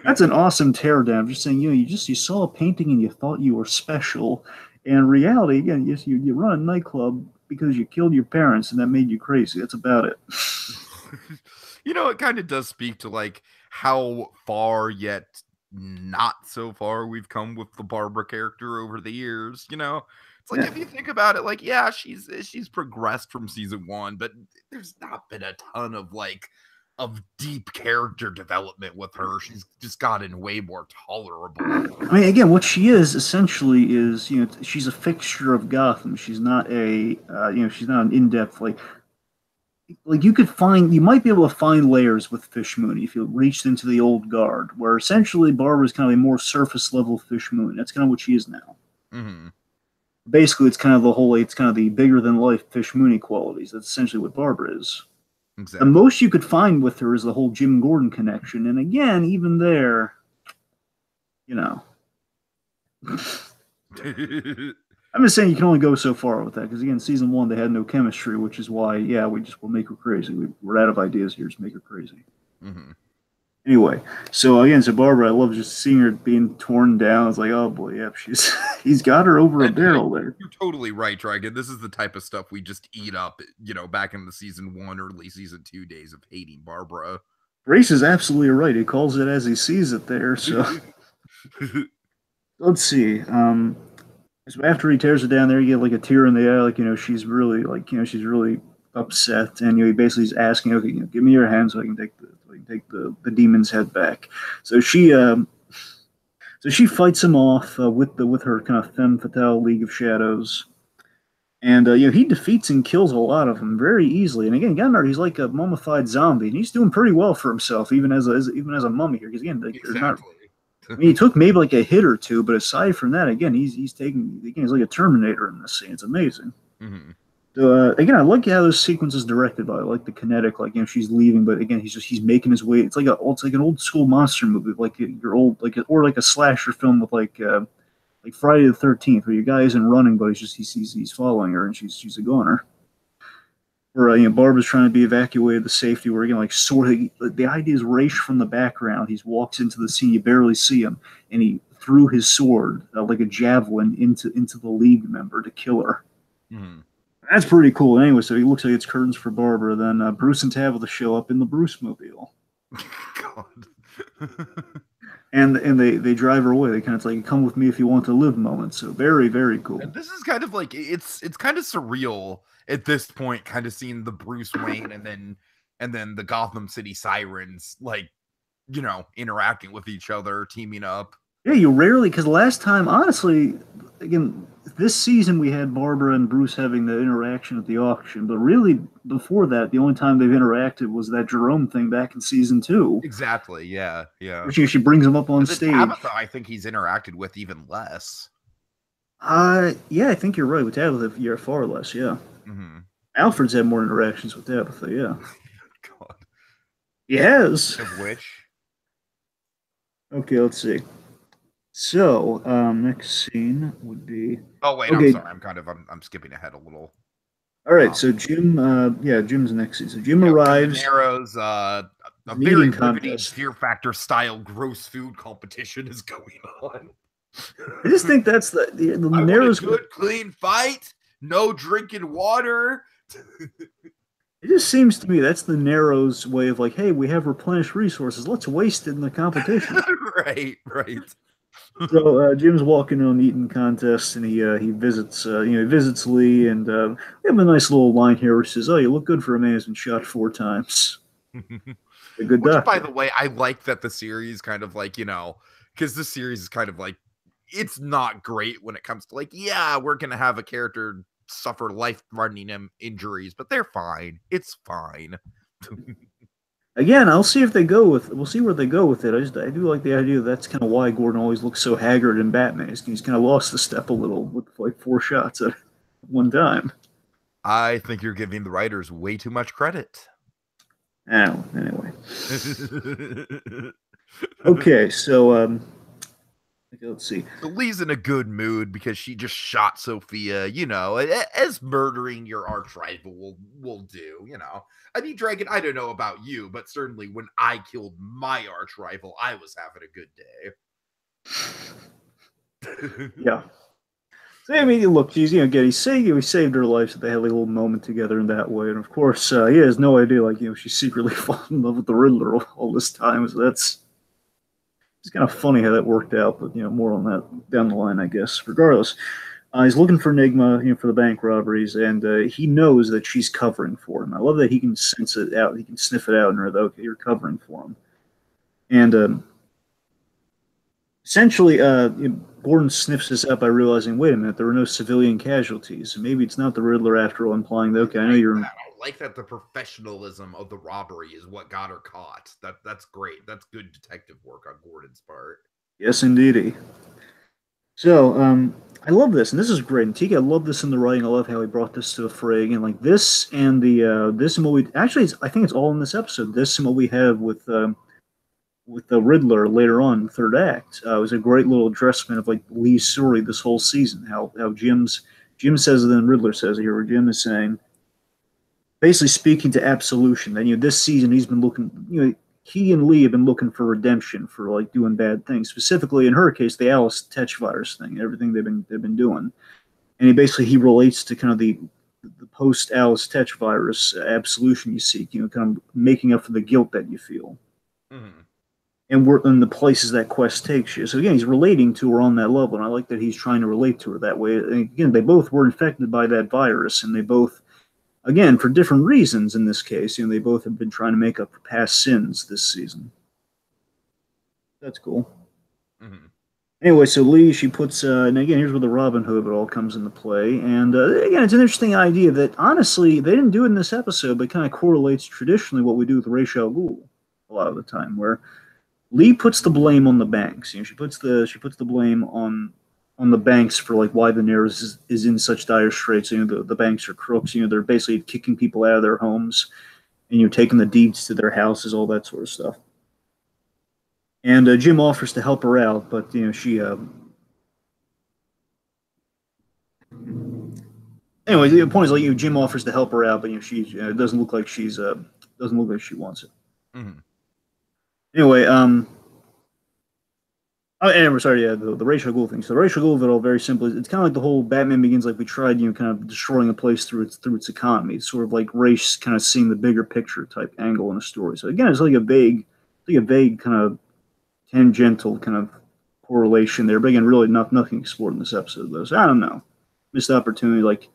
That's an awesome teardown. Just saying, you saw a painting and you thought you were special. And in reality, again, you run a nightclub because you killed your parents and that made you crazy. That's about it. It kind of does speak to like how far yet not so far we've come with the Barbara character over the years. It's like, if you think about it, like, yeah, she's progressed from season 1, but there's not been a ton of deep character development with her. She's just gotten way more tolerable. I mean, again, what she is essentially is, she's a fixture of Gotham. She's not she's not an in-depth you might be able to find layers with Fish Mooney if you reached into the old guard, where essentially Barbara's kind of a more surface level Fish Mooney. That's kind of what she is now. Mm-hmm. Basically, it's kind of the bigger than life Fish Mooney qualities. That's essentially what Barbara is. Exactly. The most you could find with her is the whole Jim Gordon connection, and again, even there, I'm just saying you can only go so far with that because again, season 1 they had no chemistry, which is why we'll make her crazy. We're out of ideas here, just make her crazy. Mm-hmm. Anyway, so Barbara, I love just seeing her being torn down. It's like, oh boy, yep, he's got her over a barrel there. You're totally right, Dragon. This is the type of stuff we just eat up, back in the season 1, early season 2 days of hating Barbara. Grace is absolutely right. He calls it as he sees it there. So let's see. So after he tears it down there, you get like a tear in the eye, she's really upset, and he basically is asking, okay, give me your hand so I can take the demon's head back. So she fights him off with her kind of femme fatale League of Shadows, and he defeats and kills a lot of them very easily. And again, Gunnar, he's like a mummified zombie, and he's doing pretty well for himself, even as a mummy here. Because again, exactly. I mean, he took maybe like a hit or two, but aside from that, again, he's like a Terminator in this scene. It's amazing. Mm-hmm. So again, I like how this sequence is directed by. I like the kinetic, she's leaving, but again, he's making his way. It's like an old school monster movie, like or like a slasher film with like Friday the 13th, where your guy isn't running, but he's following her, and she's a goner. Where Barbara's trying to be evacuated to safety. Where again, the idea is Raish from the background. He walks into the scene, you barely see him, and he threw his sword like a javelin into the League member to kill her. Mm-hmm. That's pretty cool. Anyway, so he looks like it's curtains for Barbara. Then Bruce and Tabitha show up in the Bruce mobile. God. and they drive her away. They kind of like, come with me if you want to live moment. So very, very cool. And this is kind of like it's kind of surreal at this point, kind of seeing the Bruce Wayne and then the Gotham City Sirens interacting with each other, teaming up. Yeah, you rarely, because last time, honestly, again, this season we had Barbara and Bruce having the interaction at the auction, but really before that, the only time they've interacted was that Jerome thing back in season 2. Exactly. Yeah. She brings him up on stage. Tabitha, I think he's interacted with even less. Yeah, I think you're right with Tabitha. You're far less. Yeah. Mm-hmm. Alfred's had more interactions with Tabitha. Yeah. God. Yes. Of which? Okay, let's see. So, next scene would be. Oh wait, okay. I'm sorry. I'm skipping ahead a little. All right, so Jim. Jim's next scene. So Jim arrives. Arrows. A very riveting Fear Factor style gross food competition is going on. I just think that's the I want Nero's a good, clean fight. No drinking water. It just seems to me that's the Nero's way of like, hey, we have replenished resources. Let's waste it in the competition. Right. So Jim's walking on the eating contest, and he visits he visits Lee, and we have a nice little line here where he says, "Oh, you look good for a man who's been shot 4 times." A good Which, doctor. by the way, I like that the series kind of like, because this series is kind of like, it's not great when it comes to like, yeah, we're gonna have a character suffer life-threatening injuries, but they're fine. It's fine. Again, I'll see if they go with. We'll see where they go with it. I do like the idea that's kind of why Gordon always looks so haggard in Batman. He's kind of lost the step a little with like 4 shots at one time. I think you're giving the writers way too much credit. Oh, anyway. Okay, so let's see. So Lee's in a good mood because she just shot Sophia, as murdering your arch rival will do, I mean, Dragon, I don't know about you, but certainly when I killed my arch rival, I was having a good day. Yeah. So, I mean, look, he saved her life, so they had a little moment together in that way. And of course, he has no idea, like, she secretly fallen in love with the Riddler all this time. So it's kind of funny how that worked out, but, more on that down the line, I guess. Regardless, he's looking for Enigma, for the bank robberies, and he knows that she's covering for him. I love that he can sense it out. He can sniff it out in her, that, okay, you're covering for him. And essentially, Gordon sniffs this out by realizing, wait a minute, there were no civilian casualties. Maybe it's not the Riddler after all, implying that, okay, I know you're... I like that the professionalism of the robbery is what got her caught. That's great. That's good detective work on Gordon's part. Yes, indeedy. So, I love this, and this is great. And Tiki, I love this in the writing. I love how he brought this to a fray again, like this and this and what we actually. I think it's all in this episode. This and what we have with the Riddler later on, third act. It was a great little addressment of like Lee's story this whole season. How Jim says it, then Riddler says it here, where Jim is saying, basically speaking to absolution. That this season he's been looking. He and Lee have been looking for redemption for like doing bad things. Specifically, in her case, the Alice Tetch virus thing, everything they've been doing, and he relates to kind of the post Alice Tetch virus absolution you seek. Kind of making up for the guilt that you feel, and we're in the places that quest takes you. So again, he's relating to her on that level, and I like that he's trying to relate to her that way. And again, they both were infected by that virus, and they both. Again, for different reasons in this case, they both have been trying to make up for past sins this season. That's cool. Anyway, so Lee, she puts, and again, here's where the Robin Hood all comes into play. And again, it's an interesting idea that, honestly, they didn't do it in this episode, but kind of correlates traditionally what we do with Ra's al Ghul a lot of the time, where Lee puts the blame on the banks. She puts the blame on the banks for like why the Neros is in such dire straits. The banks are crooks. They're basically kicking people out of their homes and taking the deeds to their houses, all that sort of stuff. And Jim offers to help her out, but she. Anyway, the point is like Jim offers to help her out, but she it doesn't look like she wants it. Anyway, Oh, and we're sorry, yeah, the Ra's al Ghul thing. So the Ra's al Ghul of it all, very simply, it's kind of like the whole Batman Begins, like we tried, kind of destroying a place through its economy. It's sort of like Ra's kind of seeing the bigger picture type angle in a story. So again, it's like a vague kind of tangential kind of correlation there. But again, really nothing explored in this episode though. So I don't know, missed opportunity, like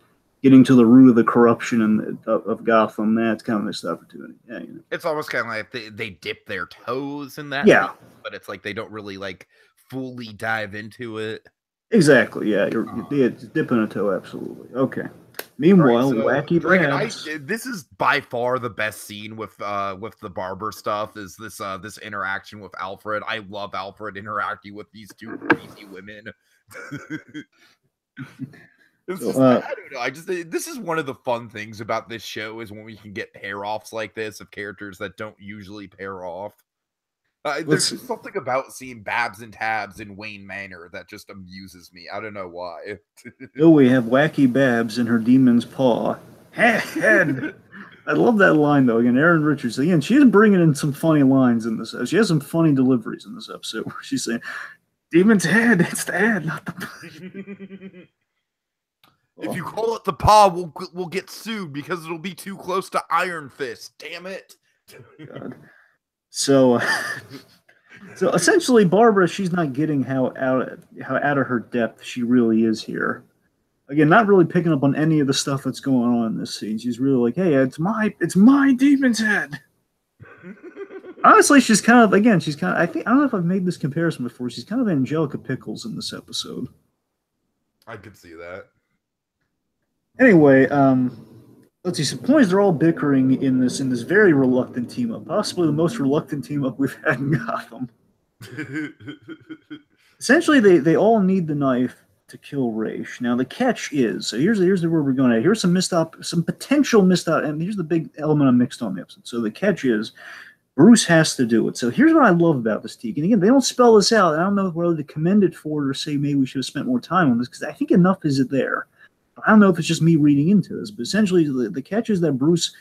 getting to the root of the corruption of Gotham. That's kind of missed opportunity. Yeah, It's almost kind of like they dip their toes in that. Yeah, but it's like they don't really like fully dive into it. Exactly. Yeah, you're dipping a toe. Absolutely. Okay. Meanwhile, right, Wacky Babs. This is by far the best scene with the barber stuff. Is this interaction with Alfred? I love Alfred interacting with these two crazy women. I don't know. This is one of the fun things about this show is when we can get pair offs like this of characters that don't usually pair off. There's just something about seeing Babs and Tabs in Wayne Manor that just amuses me. I don't know why. So we have Wacky Babs in her demon's paw. Head. I love that line, though. Again, Erin Richards. Again, she is bringing in some funny lines in this. She has some funny deliveries in this episode where she's saying, Demon's head. It's the head, not the. If you call it the paw, we'll get sued because it'll be too close to Iron Fist. Damn it. God. So essentially, Barbara, she's not getting how out of her depth she really is here. Again, not really picking up on any of the stuff that's going on in this scene. She's really like, "Hey, it's my demon's head." Honestly, she's kind of I don't know if I've made this comparison before. She's kind of Angelica Pickles in this episode. I could see that. Anyway, let's see. Some points they're all bickering in this very reluctant team up, possibly the most reluctant team up we've had in Gotham. Essentially, they all need the knife to kill Raish. Now the catch is, so here's where we're going at. Here's some potential missed out, and here's the big element I mixed on the episode. So the catch is Bruce has to do it. So here's what I love about this, Tiki. And again, they don't spell this out. I don't know whether to commend it for it or say maybe we should have spent more time on this, because I think enough is it there. I don't know if it's just me reading into this, but essentially the catch is that Bruce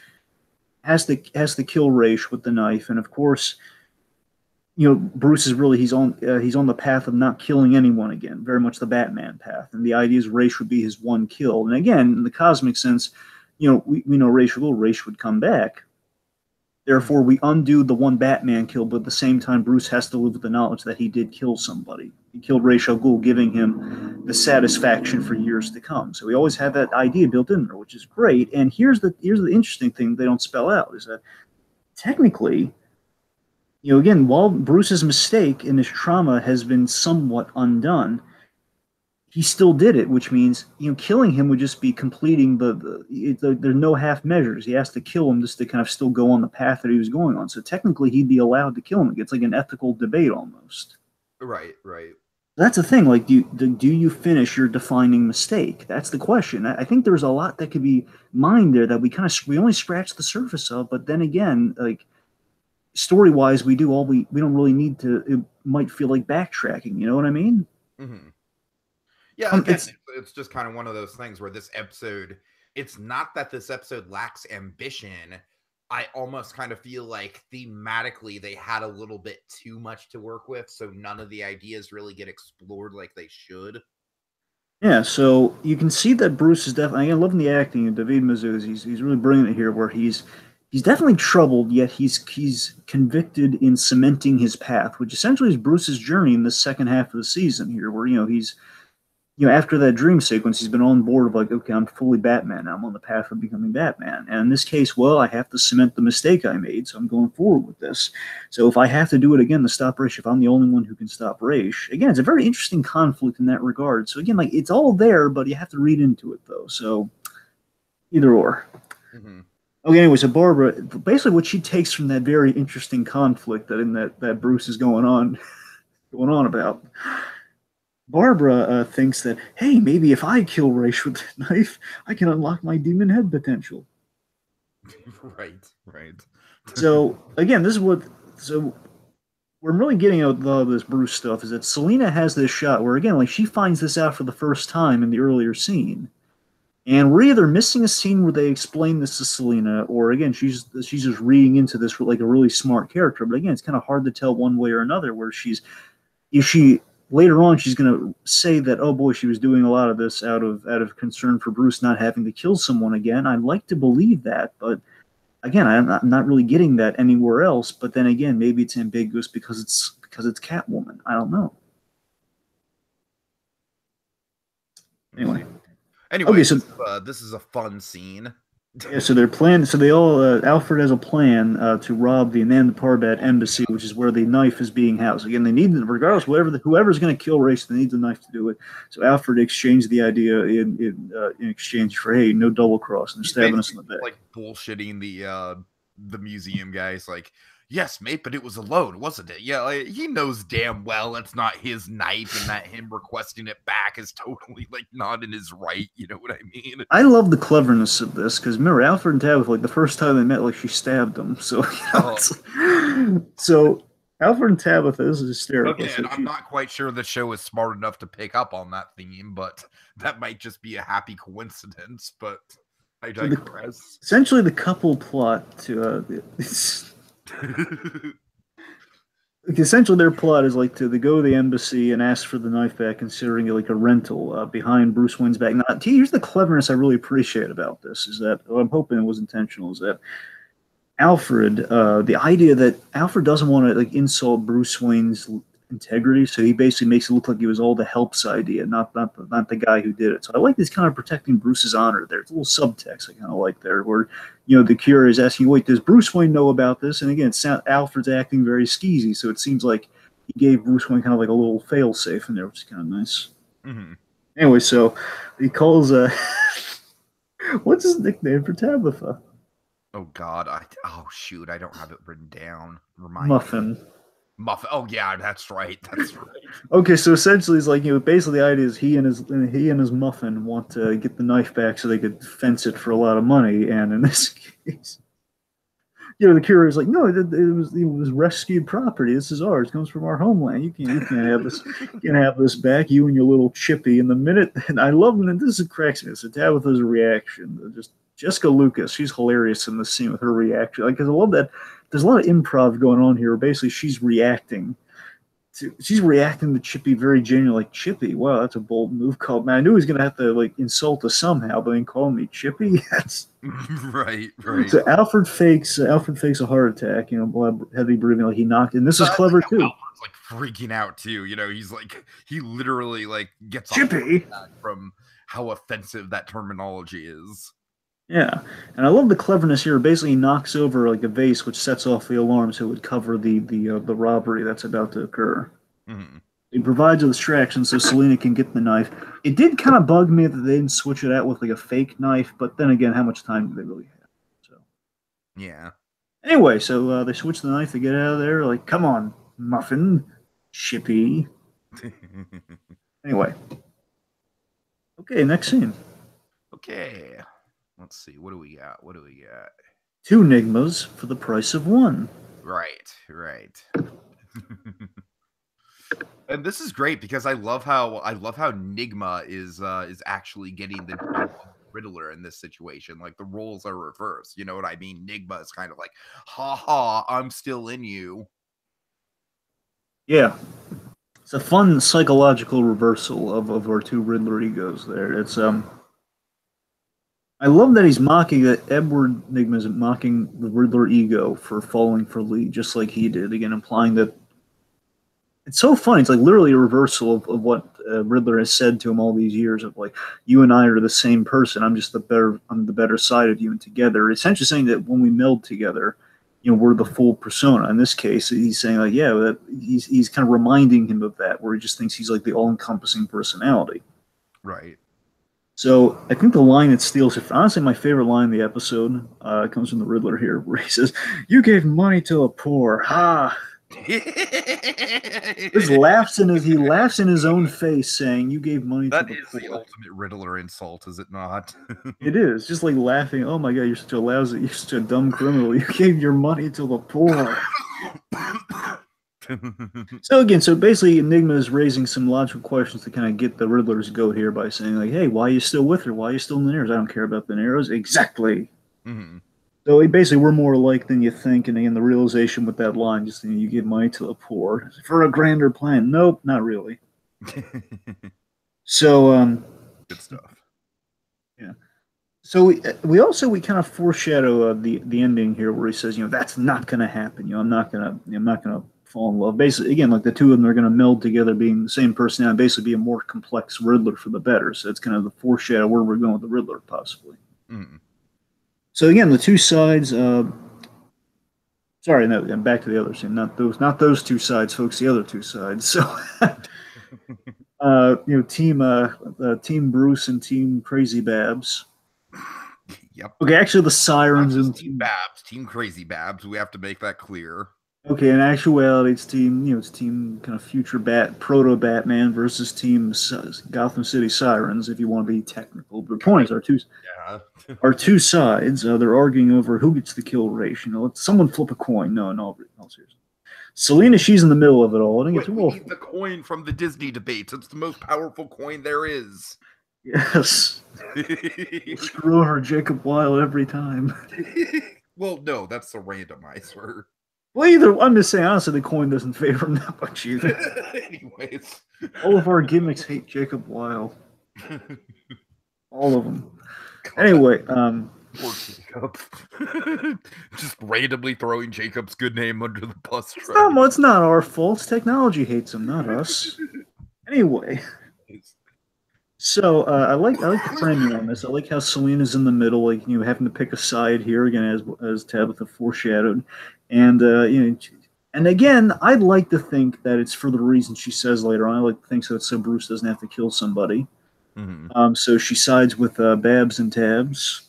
has to kill Raish with the knife, and of course, Bruce is really he's on the path of not killing anyone again, very much the Batman path, and the idea is Raish would be his one kill. And again, in the cosmic sense, we know Raish would come back. Therefore, we undo the one Batman kill, but at the same time, Bruce has to live with the knowledge that he did kill somebody. He killed Ra's al Ghul, giving him the satisfaction for years to come. So we always have that idea built in there, which is great. And here's the interesting thing they don't spell out, is that technically, again, while Bruce's mistake and his trauma has been somewhat undone, he still did it, which means killing him would just be completing there's no half measures. He has to kill him just to kind of still go on the path that he was going on. So technically, he'd be allowed to kill him. It's like an ethical debate almost. Right. That's the thing. Like, do you finish your defining mistake? That's the question. I think there's a lot that could be mined there that we only scratched the surface of. But then again, like story wise, we don't really need to. It might feel like backtracking. You know what I mean? Mm-hmm. Yeah, again, it's just kind of one of those things where this episode, it's not that this episode lacks ambition. I almost kind of feel like thematically they had a little bit too much to work with, so none of the ideas really get explored like they should. Yeah, so you can see that Bruce is definitely. I'm loving the acting of David Mazouz. He's really bringing it here, where he's definitely troubled, yet he's convicted in cementing his path, which essentially is Bruce's journey in the second half of the season here, where he's after that dream sequence, he's been on board of like, okay, I'm fully Batman. I'm on the path of becoming Batman. And in this case, well, I have to cement the mistake I made, so I'm going forward with this. So if I have to do it again to stop Raish, if I'm the only one who can stop Raish, again, it's a very interesting conflict in that regard. So again, like it's all there, but you have to read into it though. So either or. Mm-hmm. Okay, anyway, so Barbara, basically what she takes from that very interesting conflict that Bruce is going on about. Barbara thinks that, hey, maybe if I kill Raish with the knife, I can unlock my demon head potential. Right. So, again, we're really getting out of this Bruce stuff, is that Selina has this shot where, again, like she finds this out for the first time in the earlier scene. And we're either missing a scene where they explain this to Selina, or, again, she's just reading into this like a really smart character. But, again, it's kind of hard to tell one way or another where later on, she's going to say that, oh boy, she was doing a lot of this out of concern for Bruce not having to kill someone again. I'd like to believe that, but again, I'm not really getting that anywhere else. But then again, maybe it's ambiguous because it's Catwoman. I don't know. Anyway, okay, so this is a fun scene. Yeah, so they're planning. So they all Alfred has a plan to rob the Ananda Parbat embassy, which is where the knife is being housed. Again, they need, regardless, whoever's going to kill Raish, they need the knife to do it. So Alfred exchanged the idea in exchange for, hey, no double cross and stabbing us in the back. Like bullshitting the museum guys, like, yes, mate, but it was a loan, wasn't it? Yeah, like, he knows damn well it's not his knife, and that him requesting it back is totally like not in his right. You know what I mean? I love the cleverness of this because remember, Alfred and Tabitha, like the first time they met, like she stabbed him. So, so Alfred and Tabitha, this is hysterical. Okay, and I'm not quite sure the show is smart enough to pick up on that theme, but that might just be a happy coincidence. But I digress. Essentially, the couple plot to essentially their plot is like to go to the embassy and ask for the knife back, considering it like a rental behind Bruce Wayne's back. Now, here's the cleverness I really appreciate about this is that I'm hoping it was intentional. Is that Alfred, the idea that Alfred doesn't want to like insult Bruce Wayne's integrity, so he basically makes it look like it was all the help's idea, not the guy who did it. So I like this kind of protecting Bruce's honor there. It's a little subtext I kind of like there, where the curator is asking, "Wait, does Bruce Wayne know about this?" And again, Alfred's acting very skeezy, so it seems like he gave Bruce Wayne kind of like a little fail safe in there, which is kind of nice. Mm-hmm. Anyway, so he calls what's his nickname for Tabitha? Oh God! Oh shoot! I don't have it written down. Remind Muffin. Me. Muffin. Oh yeah, that's right. That's right. Okay, so essentially, it's like basically the idea is he and his Muffin want to get the knife back so they could fence it for a lot of money, and in this case, the curator is like, no, it was rescued property. This is ours. It comes from our homeland. You can't have this. You can't have this back. You and your little chippy. And the minute, and I love it. And this cracks me. So Tabitha's reaction, just Jessica Lucas, she's hilarious in the scene with her reaction. Like, because I love that. There's a lot of improv going on here. Basically, she's reacting to Chippy very genuinely. Like, Chippy, wow, that's a bold move. Called, man, I knew he was gonna have to like insult us somehow, but then call me Chippy. That's right. So Alfred fakes a heart attack. Blood, heavy breathing, like he knocked. And this is clever too. Alfred's like freaking out too. He's like he literally like gets Chippy from how offensive that terminology is. Yeah, and I love the cleverness here. Basically, he knocks over like a vase, which sets off the alarm, so it would cover the robbery that's about to occur. Mm-hmm. He provides a distraction so Selina can get the knife. It did kind of bug me that they didn't switch it out with like a fake knife, but then again, how much time do they really have? So yeah. Anyway, so they switch the knife to get out of there. Like, come on, Muffin, Chippy. Anyway, okay, next scene. Okay. Let's see. What do we got? 2 Nigmas for the price of 1. Right. And this is great because I love how Nigma is actually getting the Riddler in this situation. Like the roles are reversed. You know what I mean? Nigma is kind of like, ha ha, I'm still in you. Yeah. It's a fun psychological reversal of our 2 Riddler egos there. It's I love that he's mocking that Edward Nigma is mocking the Riddler ego for falling for Lee, just like he did. Again, implying that it's so funny. It's like literally a reversal of what Riddler has said to him all these years of like, you and I are the same person. I'm the better side of you, and together, essentially saying that when we meld together, we're the full persona. In this case, he's saying like, yeah, that he's kind of reminding him of that, where he just thinks he's like the all-encompassing personality. Right. So I think the line that steals it, honestly, my favorite line in the episode comes from the Riddler here, where he says, "You gave money to the poor." Ha! He laughs in his own face, saying, "You gave money to the poor." That is the ultimate Riddler insult, is it not? It is just like laughing. Oh my God, you're such a dumb criminal. You gave your money to the poor. So basically Enigma is raising some logical questions to kind of get the Riddler's goat here by saying like, hey, why are you still with her? Why are you still in the Narrows? I don't care about the Narrows. Exactly. Mm-hmm. So basically we're more alike than you think, and again the realization with that line, just you give money to the poor for a grander plan. Nope, not really. So good stuff. Yeah. So we kind of foreshadow the ending here where he says, that's not going to happen. I'm not going to fall in love. Basically, again, like the two of them are going to meld together, being the same personality, basically be a more complex Riddler for the better. So it's kind of the foreshadow where we're going with the Riddler, possibly. Mm. So again, the two sides. Sorry, no, back to the other scene. Not those two sides, folks. The other two sides. So, Team Bruce and Team Crazy Babs. Yep. Okay, actually, the Sirens and Team Babs, Team Crazy Babs. We have to make that clear. Okay, in actuality, it's team kind of future proto Batman versus team Gotham City Sirens. If you want to be technical, but the point is, our two sides, they're arguing over who gets the kill ratio. Let someone flip a coin. No, seriously. Selina, she's in the middle of it all. I think we need the coin from the Disney debates. It's the most powerful coin there is. Yes. Screw her, Jacob Wild, every time. Well, no, that's the randomizer. Well, either I'm just saying, honestly, the coin doesn't favor him that much either. Anyways, All of our gimmicks hate Jacob Weil. All of them. God. Anyway, poor Jacob. Just randomly throwing Jacob's good name under the bus. It's not our fault. Technology hates him, not us. Anyway. So I like the framing on this. I like how Selina's in the middle, like having to pick a side here again, as Tabitha foreshadowed, and and again, I'd like to think that it's for the reason she says later on. I like to think so Bruce doesn't have to kill somebody. Mm-hmm. So she sides with Babs and Tabs,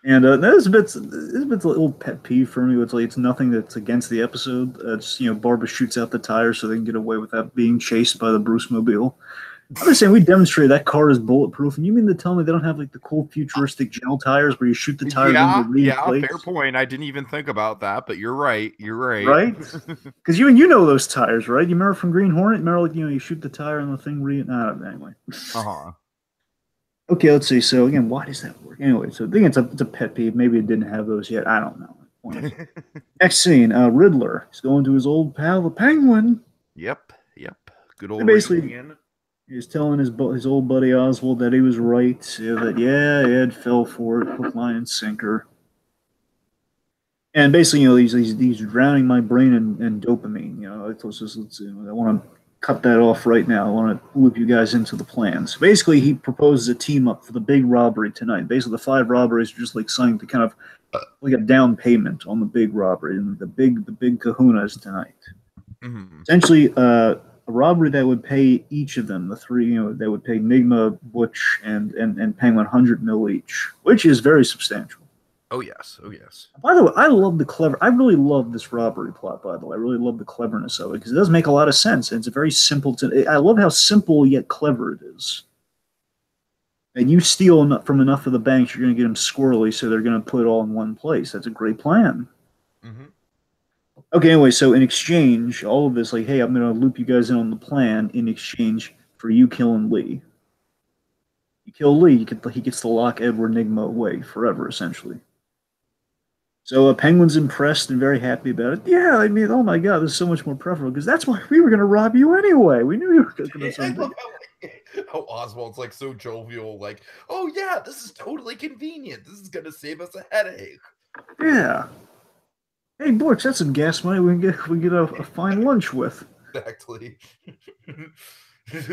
and this bit's a little pet peeve for me. It's nothing that's against the episode. It's Barbara shoots out the tires so they can get away without being chased by the Bruce mobile. I'm just saying we demonstrated that car is bulletproof, and you mean to tell me they don't have like the cool futuristic gel tires where you shoot the tires and you read fair point. I didn't even think about that, but you're right. Right? Because you know those tires, right? You remember from Green Hornet? Remember you shoot the tire and the thing anyway. Okay, let's see. So again, why does that work? Anyway, so I think it's a pet peeve. Maybe it didn't have those yet. I don't know. Next scene, Riddler. He's going to his old pal, the Penguin. Yep. Good old reunion. He's telling his old buddy Oswald that he was right, that Ed fell for it, hook, line, and sinker. And basically, he's drowning my brain in dopamine. I want to cut that off right now. I want to loop you guys into the plan. So basically, he proposes a team up for the big robbery tonight. Basically, the 5 robberies are just like something to kind of like a down payment on the big robbery, and the big kahunas tonight. Mm-hmm. Essentially, a robbery that would pay each of them, the 3, that would pay Nigma, Butch, and Penguin 100 mil each, which is very substantial. Oh yes. By the way, I really love this robbery plot, by the way. I really love the cleverness of it, because it does make a lot of sense, and it's a very simple, I love how simple yet clever it is. And you steal from enough of the banks, you're going to get them squirrely, so they're going to put it all in one place. That's a great plan. Mm-hmm. Okay, anyway, so in exchange, all of this, like, hey, I'm going to loop you guys in on the plan in exchange for you killing Lee. You kill Lee, he gets to lock Edward Nigma away forever, essentially. So Penguin's impressed and very happy about it. Yeah, I mean, oh my God, this is so much more preferable, because that's why we were going to rob you anyway. We knew you were going to do something. How Oswald's like so jovial, like, oh yeah, this is totally convenient. This is going to save us a headache. Yeah. Hey, Butch, that's some gas money we can get a fine lunch with. Exactly.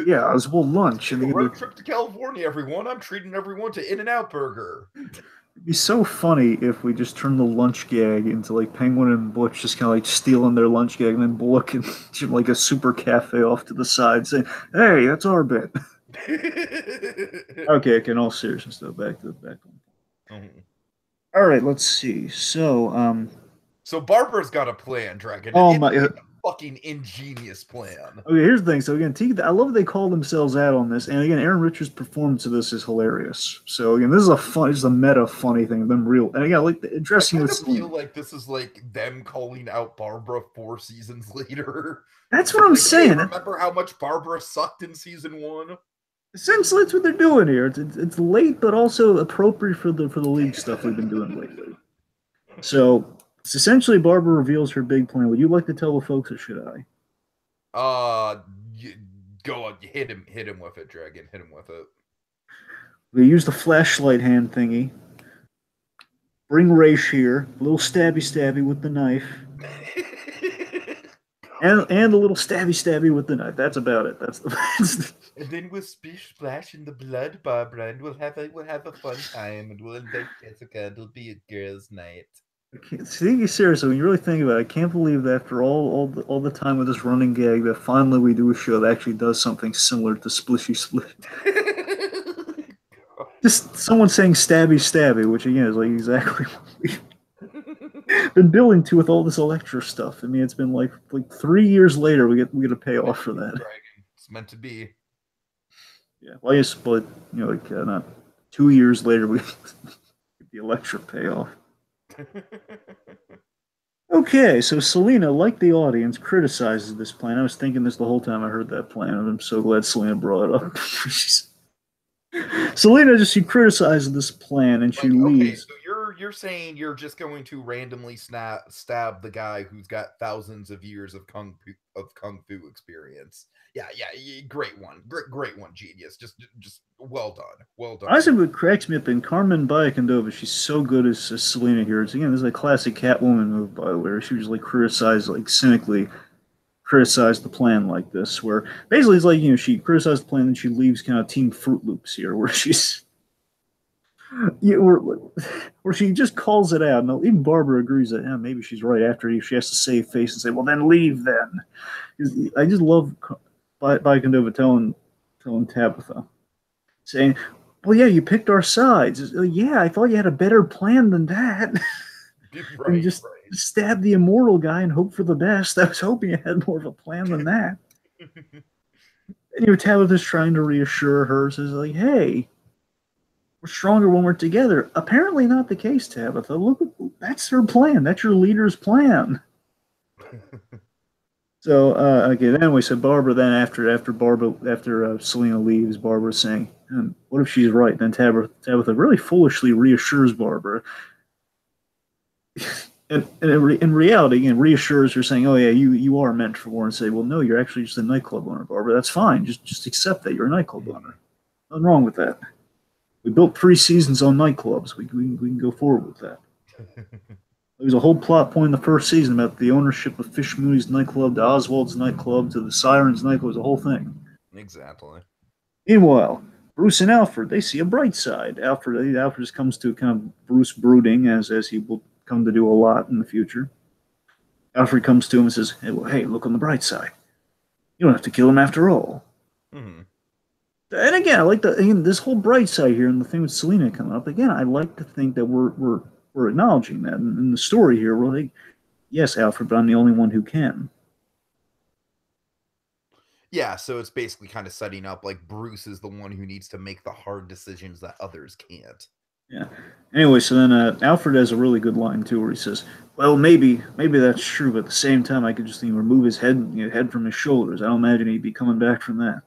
Yeah, Oswald lunch. And road trip to California, everyone. I'm treating everyone to In-N-Out Burger. It'd be so funny if we just turned the lunch gag into like Penguin and Butch just kind of like stealing their lunch gag, and then Bullock and Jim like a super cafe off to the side saying, "Hey, that's our bit." Okay, in all seriousness though, back to the back one. Mm-hmm. All right, let's see. So Barbara's got a plan, Dragon. Oh my! Fucking ingenious plan. Okay, here's the thing. So again, I love they call themselves out on this, and again, Aaron Richards' performance of this is hilarious. So again, this is a meta funny thing. Them real, and again, like addressing this. I feel like this is like them calling out Barbara 4 seasons later. That's what I'm saying. Hey, remember how much Barbara sucked in season 1? Essentially, that's what they're doing here. It's late, but also appropriate for the league stuff we've been doing lately. So. It's essentially Barbara reveals her big plan. Would you like to tell the folks, or should I? Go on, hit him with it, Dragon. Hit him with it. We use the flashlight hand thingy. Bring Raish here. A little stabby with the knife. and a little stabby with the knife. That's about it. That's the. And then we'll splash in the blood, Barbara, and we'll have a fun time, and we'll invite Jessica. It'll be a girls' night. See, seriously, when you really think about it, I can't believe that after all the time with this running gag that finally we do a show that actually does something similar to Splishy Split. Just someone saying stabby, which again is like exactly what we've been building to with all this Electra stuff. I mean, it's been like 3 years later we get a payoff for that. It's meant to be. Yeah, well, I guess, but not 2 years later we get the Electra payoff. Okay, so Selina, like the audience, criticizes this plan. I was thinking this the whole time I heard that plan, and I'm so glad Selina brought it up. Selina she criticizes this plan, and she leaves. Okay, so you're saying you're just going to randomly stab the guy who's got thousands of years of kung fu experience. Yeah, great one, great one, genius. Just well done, well done. Honestly, what cracks me up in Carmen Bayakandova, she's so good as Selena here. It's again, this is a classic Catwoman move, by the way, where she was like criticized, like cynically criticized the plan like this, where basically it's like, you know, she criticized the plan and she leaves kind of Team Fruit Loops here, where she's yeah, where she just calls it out. Now, even Barbara agrees that maybe she's right. After she has to save face and say, "Well, then leave." Then I just love Bayakandova telling Tabitha, saying, "Well, yeah, you picked our sides. Yeah, I thought you had a better plan than that." Right, and just stab the immortal guy and hope for the best. I was hoping you had more of a plan than that. And Tabitha's trying to reassure her, says like, "Hey, we're stronger when we're together." Apparently not the case, Tabitha. Look, that's her plan. That's your leader's plan. So, okay, then anyway, so Barbara, then after Selena leaves, Barbara's saying, what if she's right? Then Tabitha really foolishly reassures Barbara. and in reality, again, reassures her, saying, "Oh yeah, you are meant for war," and say, "Well, no, you're actually just a nightclub owner, Barbara. That's fine. Just accept that you're a nightclub owner. Nothing wrong with that. We built 3 seasons on nightclubs. We can go forward with that." There was a whole plot point in the first season about the ownership of Fish Mooney's nightclub to Oswald's nightclub to the Sirens nightclub. It was a whole thing. Exactly. Meanwhile, Bruce and Alfred, they see a bright side. Alfred just comes to kind of Bruce brooding, as he will come to do a lot in the future. Alfred comes to him and says, "Hey, look on the bright side. You don't have to kill him after all." Mm-hmm. And again, I like this whole bright side here, and the thing with Selena coming up. Again, I like to think that we're acknowledging that in the story here. We're like, yes, Alfred, but I'm the only one who can. Yeah, so it's basically kind of setting up like Bruce is the one who needs to make the hard decisions that others can't. Yeah. Anyway, so then Alfred has a really good line too, where he says, "Well, maybe that's true, but at the same time, I could just remove his head from his shoulders. I don't imagine he'd be coming back from that."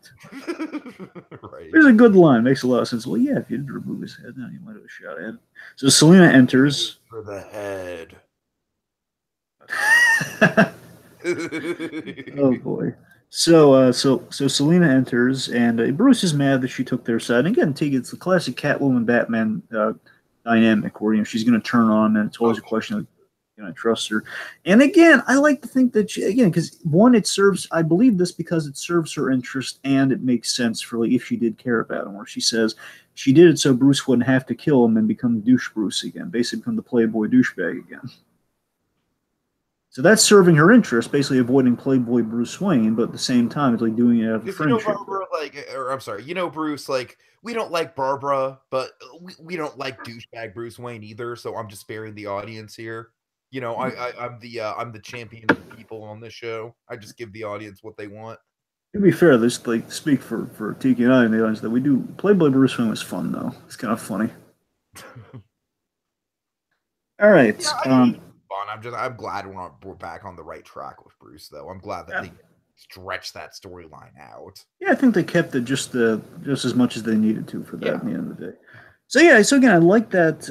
Right. There's a good line. Makes a lot of sense. Well, yeah, if you did remove his head, then you might have a shot at it. So Selena enters. For the head. Oh boy. So Selena enters, and Bruce is mad that she took their side. And again, it's the classic Catwoman Batman dynamic, where she's going to turn on him, and it's always a question of, can I trust her? And again, I like to think that because one, it serves. I believe this because it serves her interest, and it makes sense for if she did care about him. Where she says she did it so Bruce wouldn't have to kill him and become douche Bruce again, basically become the playboy douchebag again. So that's serving her interest, basically avoiding Playboy Bruce Wayne, but at the same time, it's like doing it out of friendship. Barbara, I'm sorry, Bruce, we don't like Barbara, but we don't like douchebag Bruce Wayne either. So I'm just sparing the audience here. I'm the champion of the people on this show. I just give the audience what they want. To be fair, this speak for Tiki and I and the audience that we do. Playboy Bruce Wayne was fun though. It's kind of funny. All right. Yeah, I'm glad we're back on the right track with Bruce, though. I'm glad that they stretched that storyline out. Yeah, I think they kept it just as much as they needed to for that at the end of the day. So again, I like that.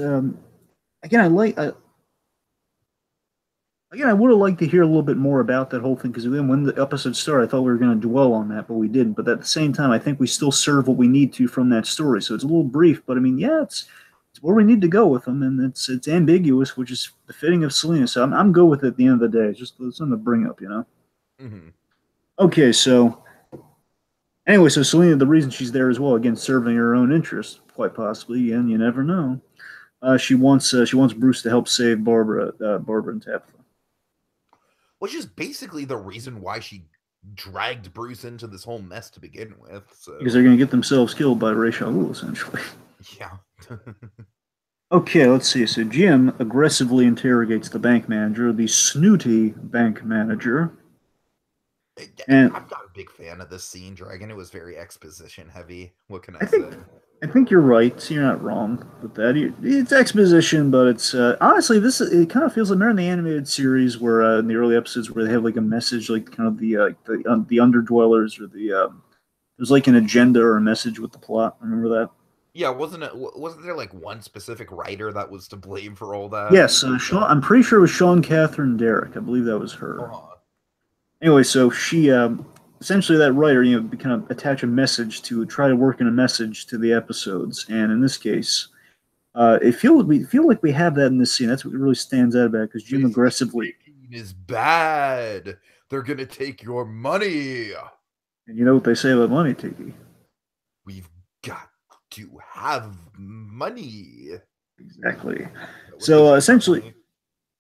I would have liked to hear a little bit more about that whole thing, because when the episode started, I thought we were going to dwell on that, but we didn't. But at the same time, I think we still serve what we need to from that story. So it's a little brief, but I mean, it's where we need to go with them, and it's ambiguous, which is befitting of Selena. So I'm good with it at the end of the day. It's just something to bring up, Mm-hmm. Okay, so anyway, so Selena, the reason she's there as well, again, serving her own interests, quite possibly, and you never know. She wants Bruce to help save Barbara and Tabitha, which is basically the reason why she dragged Bruce into this whole mess to begin with. So. Because they're going to get themselves killed by Ra's al Ghul, essentially. Yeah. Okay, let's see. So Jim aggressively interrogates the bank manager, the snooty bank manager. And I'm not a big fan of this scene, Dragon. It was very exposition heavy. What can I say? I think you're right. So you're not wrong with that. It's exposition, but it's honestly it kind of feels like they're in the animated series where in the early episodes where they have like a message, like kind of the underdwellers or there's like an agenda or a message with the plot. Remember that? Yeah, wasn't there like one specific writer that was to blame for all that? Yes, Sean, I'm pretty sure it was Sean Catherine Derrick. I believe that was her. Uh-huh. Anyway, so she essentially that writer, kind of attach a message to try to work in a message to the episodes, and in this case, we feel like we have that in this scene. That's what really stands out about because Jim Basically, aggressively, taking is bad. They're gonna take your money. and you know what they say about money, Tiki. We've got to have money. Exactly. What So they say about essentially, money?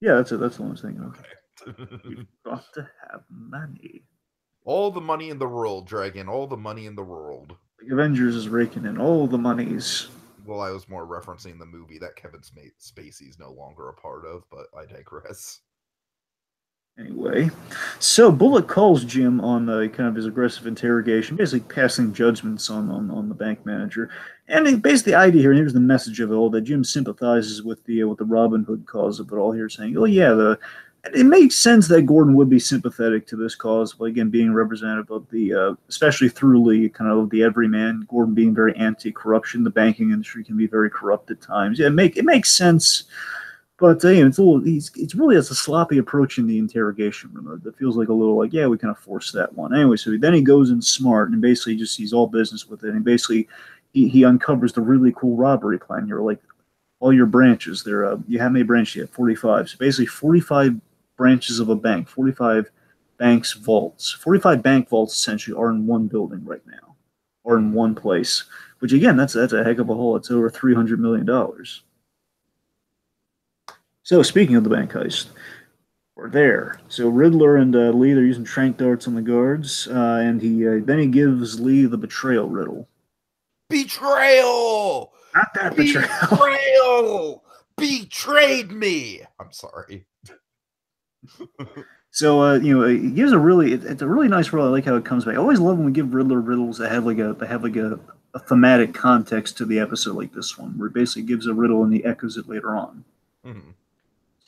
yeah, that's it. That's the one I was thinking of. Okay. We've got to have money. All the money in the world, Dragon. All the money in the world. The Avengers is raking in all the monies. Well, I was more referencing the movie that Kevin Spacey's no longer a part of, but I digress. Anyway, so Bullock calls Jim on kind of his aggressive interrogation, basically passing judgments on the bank manager. And basically, the idea here, and here's the message of it all, that Jim sympathizes with the Robin Hood cause of it all here, saying, oh, yeah, it makes sense that Gordon would be sympathetic to this cause, but again, being representative of especially through Lee, kind of the everyman, Gordon being very anti-corruption. The banking industry can be very corrupt at times. Yeah, it makes sense. But it's really a sloppy approach in the interrogation room. It feels like a little like, yeah, we kind of forced that one. Anyway, so then he goes in smart and basically just sees all business with it. And basically he uncovers the really cool robbery plan. You're like, all your branches, you have many branches? You have 45. So basically 45 branches of a bank, 45 banks vaults. 45 bank vaults essentially are in one building right now, or in one place. Which again, that's a heck of a haul. It's over $300 million. So speaking of the bank heist, we're there. So Riddler and Lee, they're using trank darts on the guards, and then he gives Lee the betrayal riddle. Betrayal! Not that betrayal. Betrayal! Betrayed me! I'm sorry. So he gives it's a really nice riddle. I like how it comes back. I always love when we give Riddler riddles that have a thematic context to the episode like this one, where it basically gives a riddle and he echoes it later on. Mm-hmm.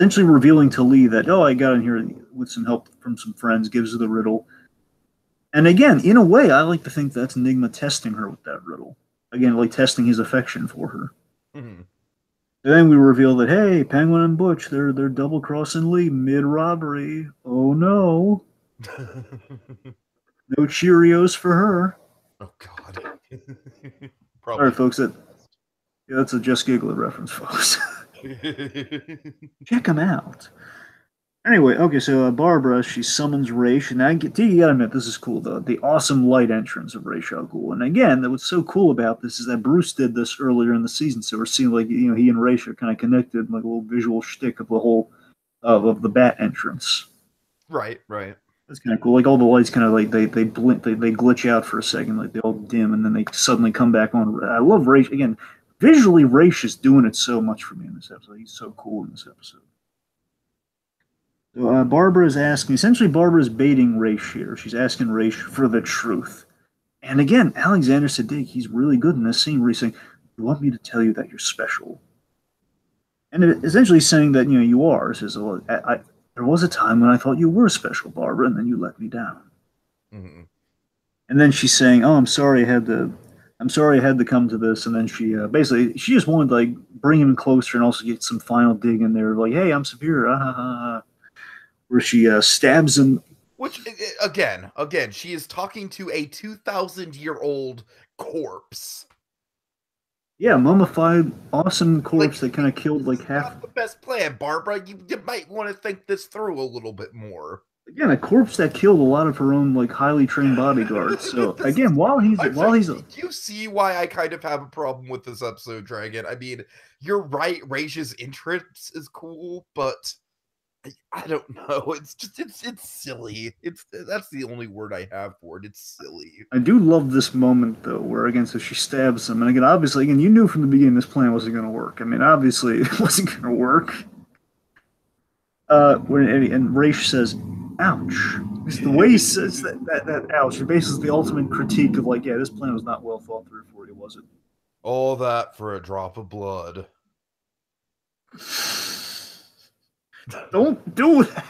Essentially revealing to Lee that, I got in here with some help from some friends, gives her the riddle. And again, in a way, I like to think that's Enigma testing her with that riddle. Again, like testing his affection for her. Mm-hmm. And then we reveal that, hey, Penguin and Butch, they're double-crossing Lee mid-robbery. Oh, no. No Cheerios for her. Oh, God. All right, folks, that's a Just Giggler reference, folks. Check them out. Anyway, okay, so Barbara, she summons Raish, and you gotta admit, this is cool, though. The awesome light entrance of Ra's al Ghul. And again, what's so cool about this is that Bruce did this earlier in the season, so we're seeing, like, he and Raish are kind of connected, like a little visual shtick of the whole, of the Bat entrance. Right. That's kind of cool. Like, all the lights kind of, like, they blink, they glitch out for a second, like, they all dim, and then they suddenly come back on. I love Raish. Again, visually, Raish is doing it so much for me in this episode. He's so cool in this episode. So Barbara is baiting Raish here. She's asking Raish for the truth. And again, Alexander Siddig, he's really good in this scene where he's saying, you want me to tell you that you're special? And essentially saying that, you are. Says, there was a time when I thought you were special, Barbara, and then you let me down. Mm-hmm. And then she's saying, I'm sorry I had to come to this. And then she she just wanted to, like, bring him closer and also get some final dig in there. Like, hey, I'm superior. Where she stabs him. Which, again, she is talking to a 2,000-year-old corpse. Yeah, mummified, awesome corpse that kind of killed like half. Not the best plan, Barbara. You might want to think this through a little bit more. Again, a corpse that killed a lot of her own, like, highly trained bodyguards. So again, while he's do you see why I kind of have a problem with this episode, Dragon? I mean, you're right. Raish's entrance is cool, but I don't know. It's just it's silly. That's the only word I have for it. It's silly. I do love this moment though, where again, so she stabs him, and again, obviously, you knew from the beginning this plan wasn't going to work. I mean, obviously, it wasn't going to work. And Raish says, "Ouch." It's the way he says that ouch. It basically is the ultimate critique of, like, yeah, this plan was not well thought through for you, was it? All that for a drop of blood. Don't do that.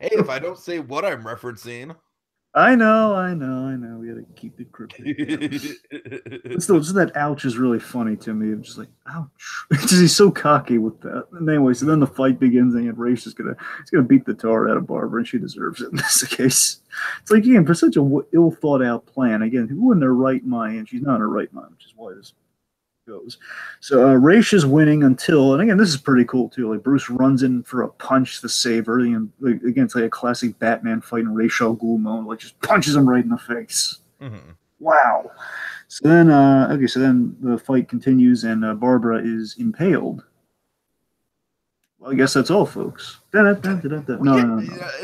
Hey, if I don't say what I'm referencing. I know. We gotta keep it cryptic. Yeah. But still, just that ouch is really funny to me. I'm just like, ouch. He's so cocky with that. And anyway, so then the fight begins, and Raish is gonna beat the tar out of Barbara, and she deserves it in this case. It's like, again, for such a ill thought out plan, again, who in their right mind, and she's not in her right mind, which is why this goes. So Raish is winning until, and again, this is pretty cool too. Like Bruce runs in for a punch to save her. And again, it's like a classic Batman fight in Ra's al Ghul moment, like just punches him right in the face. Mm-hmm. Wow. So then, so then the fight continues, and Barbara is impaled. Well, I guess that's all, folks. No.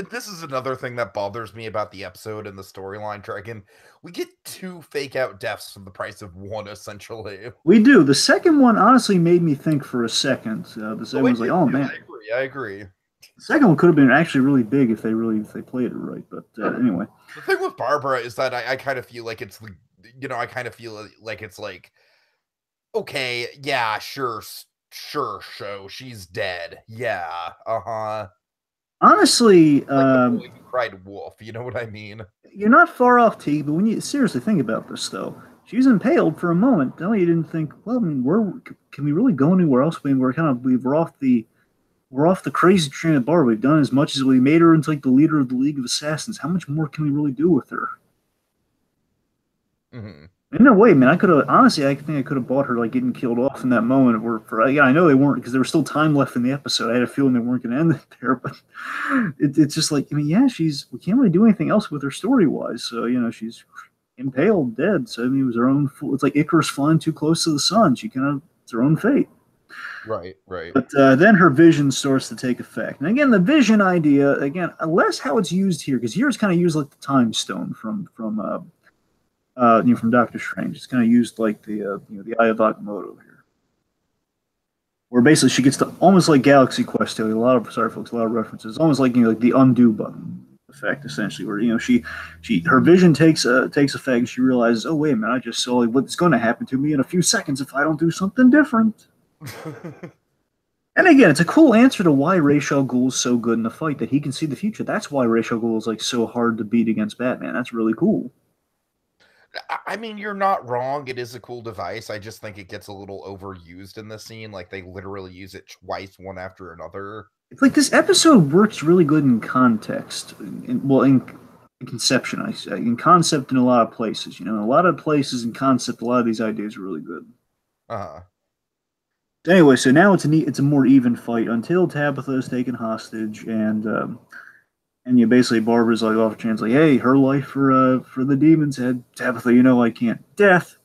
This is another thing that bothers me about the episode and the storyline, Dragon. We get 2 fake out deaths for the price of 1, essentially. We do. The second one honestly made me think for a second. The second one was like, oh man. I agree. The second one could have been actually really big if they played it right. But anyway, the thing with Barbara is that I kind of feel like it's like, okay, yeah, sure, show she's dead. Yeah, honestly, like the boy who cried wolf. You know what I mean? You're not far off, T. But when you seriously think about this, though, she was impaled for a moment. No, you didn't think. Well, I mean, can we really go anywhere else? I mean, we're off the crazy train of Barbara. We've done as much as we made her into like the leader of the League of Assassins. How much more can we really do with her? Mm-hmm. In a way, man, I think I could have bought her like getting killed off in that moment. I know they weren't, because there was still time left in the episode. I had a feeling they weren't going to end it there, but it's just like, I mean, yeah, we can't really do anything else with her story wise. So she's impaled, dead. So I mean, it was her own. It's like Icarus flying too close to the sun. It's her own fate. Right. But then her vision starts to take effect, and again, the vision idea, less how it's used here, because here it's kind of used like the time stone from Doctor Strange. It's kind of used like the Eye of Agamotto here, where basically she gets to almost like Galaxy Quest. A lot of references, almost like like the undo button effect, essentially, where her vision takes effect, and she realizes, oh wait a minute, I just saw what's going to happen to me in a few seconds if I don't do something different. And again, it's a cool answer to why Ra's al Ghul is so good in the fight, that he can see the future. That's why Ra's al Ghul is like so hard to beat against Batman. That's really cool. I mean, you're not wrong. It is a cool device. I just think it gets a little overused in the scene. Like, they literally use it twice, one after another. It's like this episode works really good in context. In conception, I say. In concept in a lot of places. In a lot of places in concept, a lot of these ideas are really good. Uh-huh. Anyway, so now it's a more even fight until Tabitha is taken hostage, and basically Barbara's like off chance, like, hey, her life for the Demon's Head. Tabitha, I can't. Death.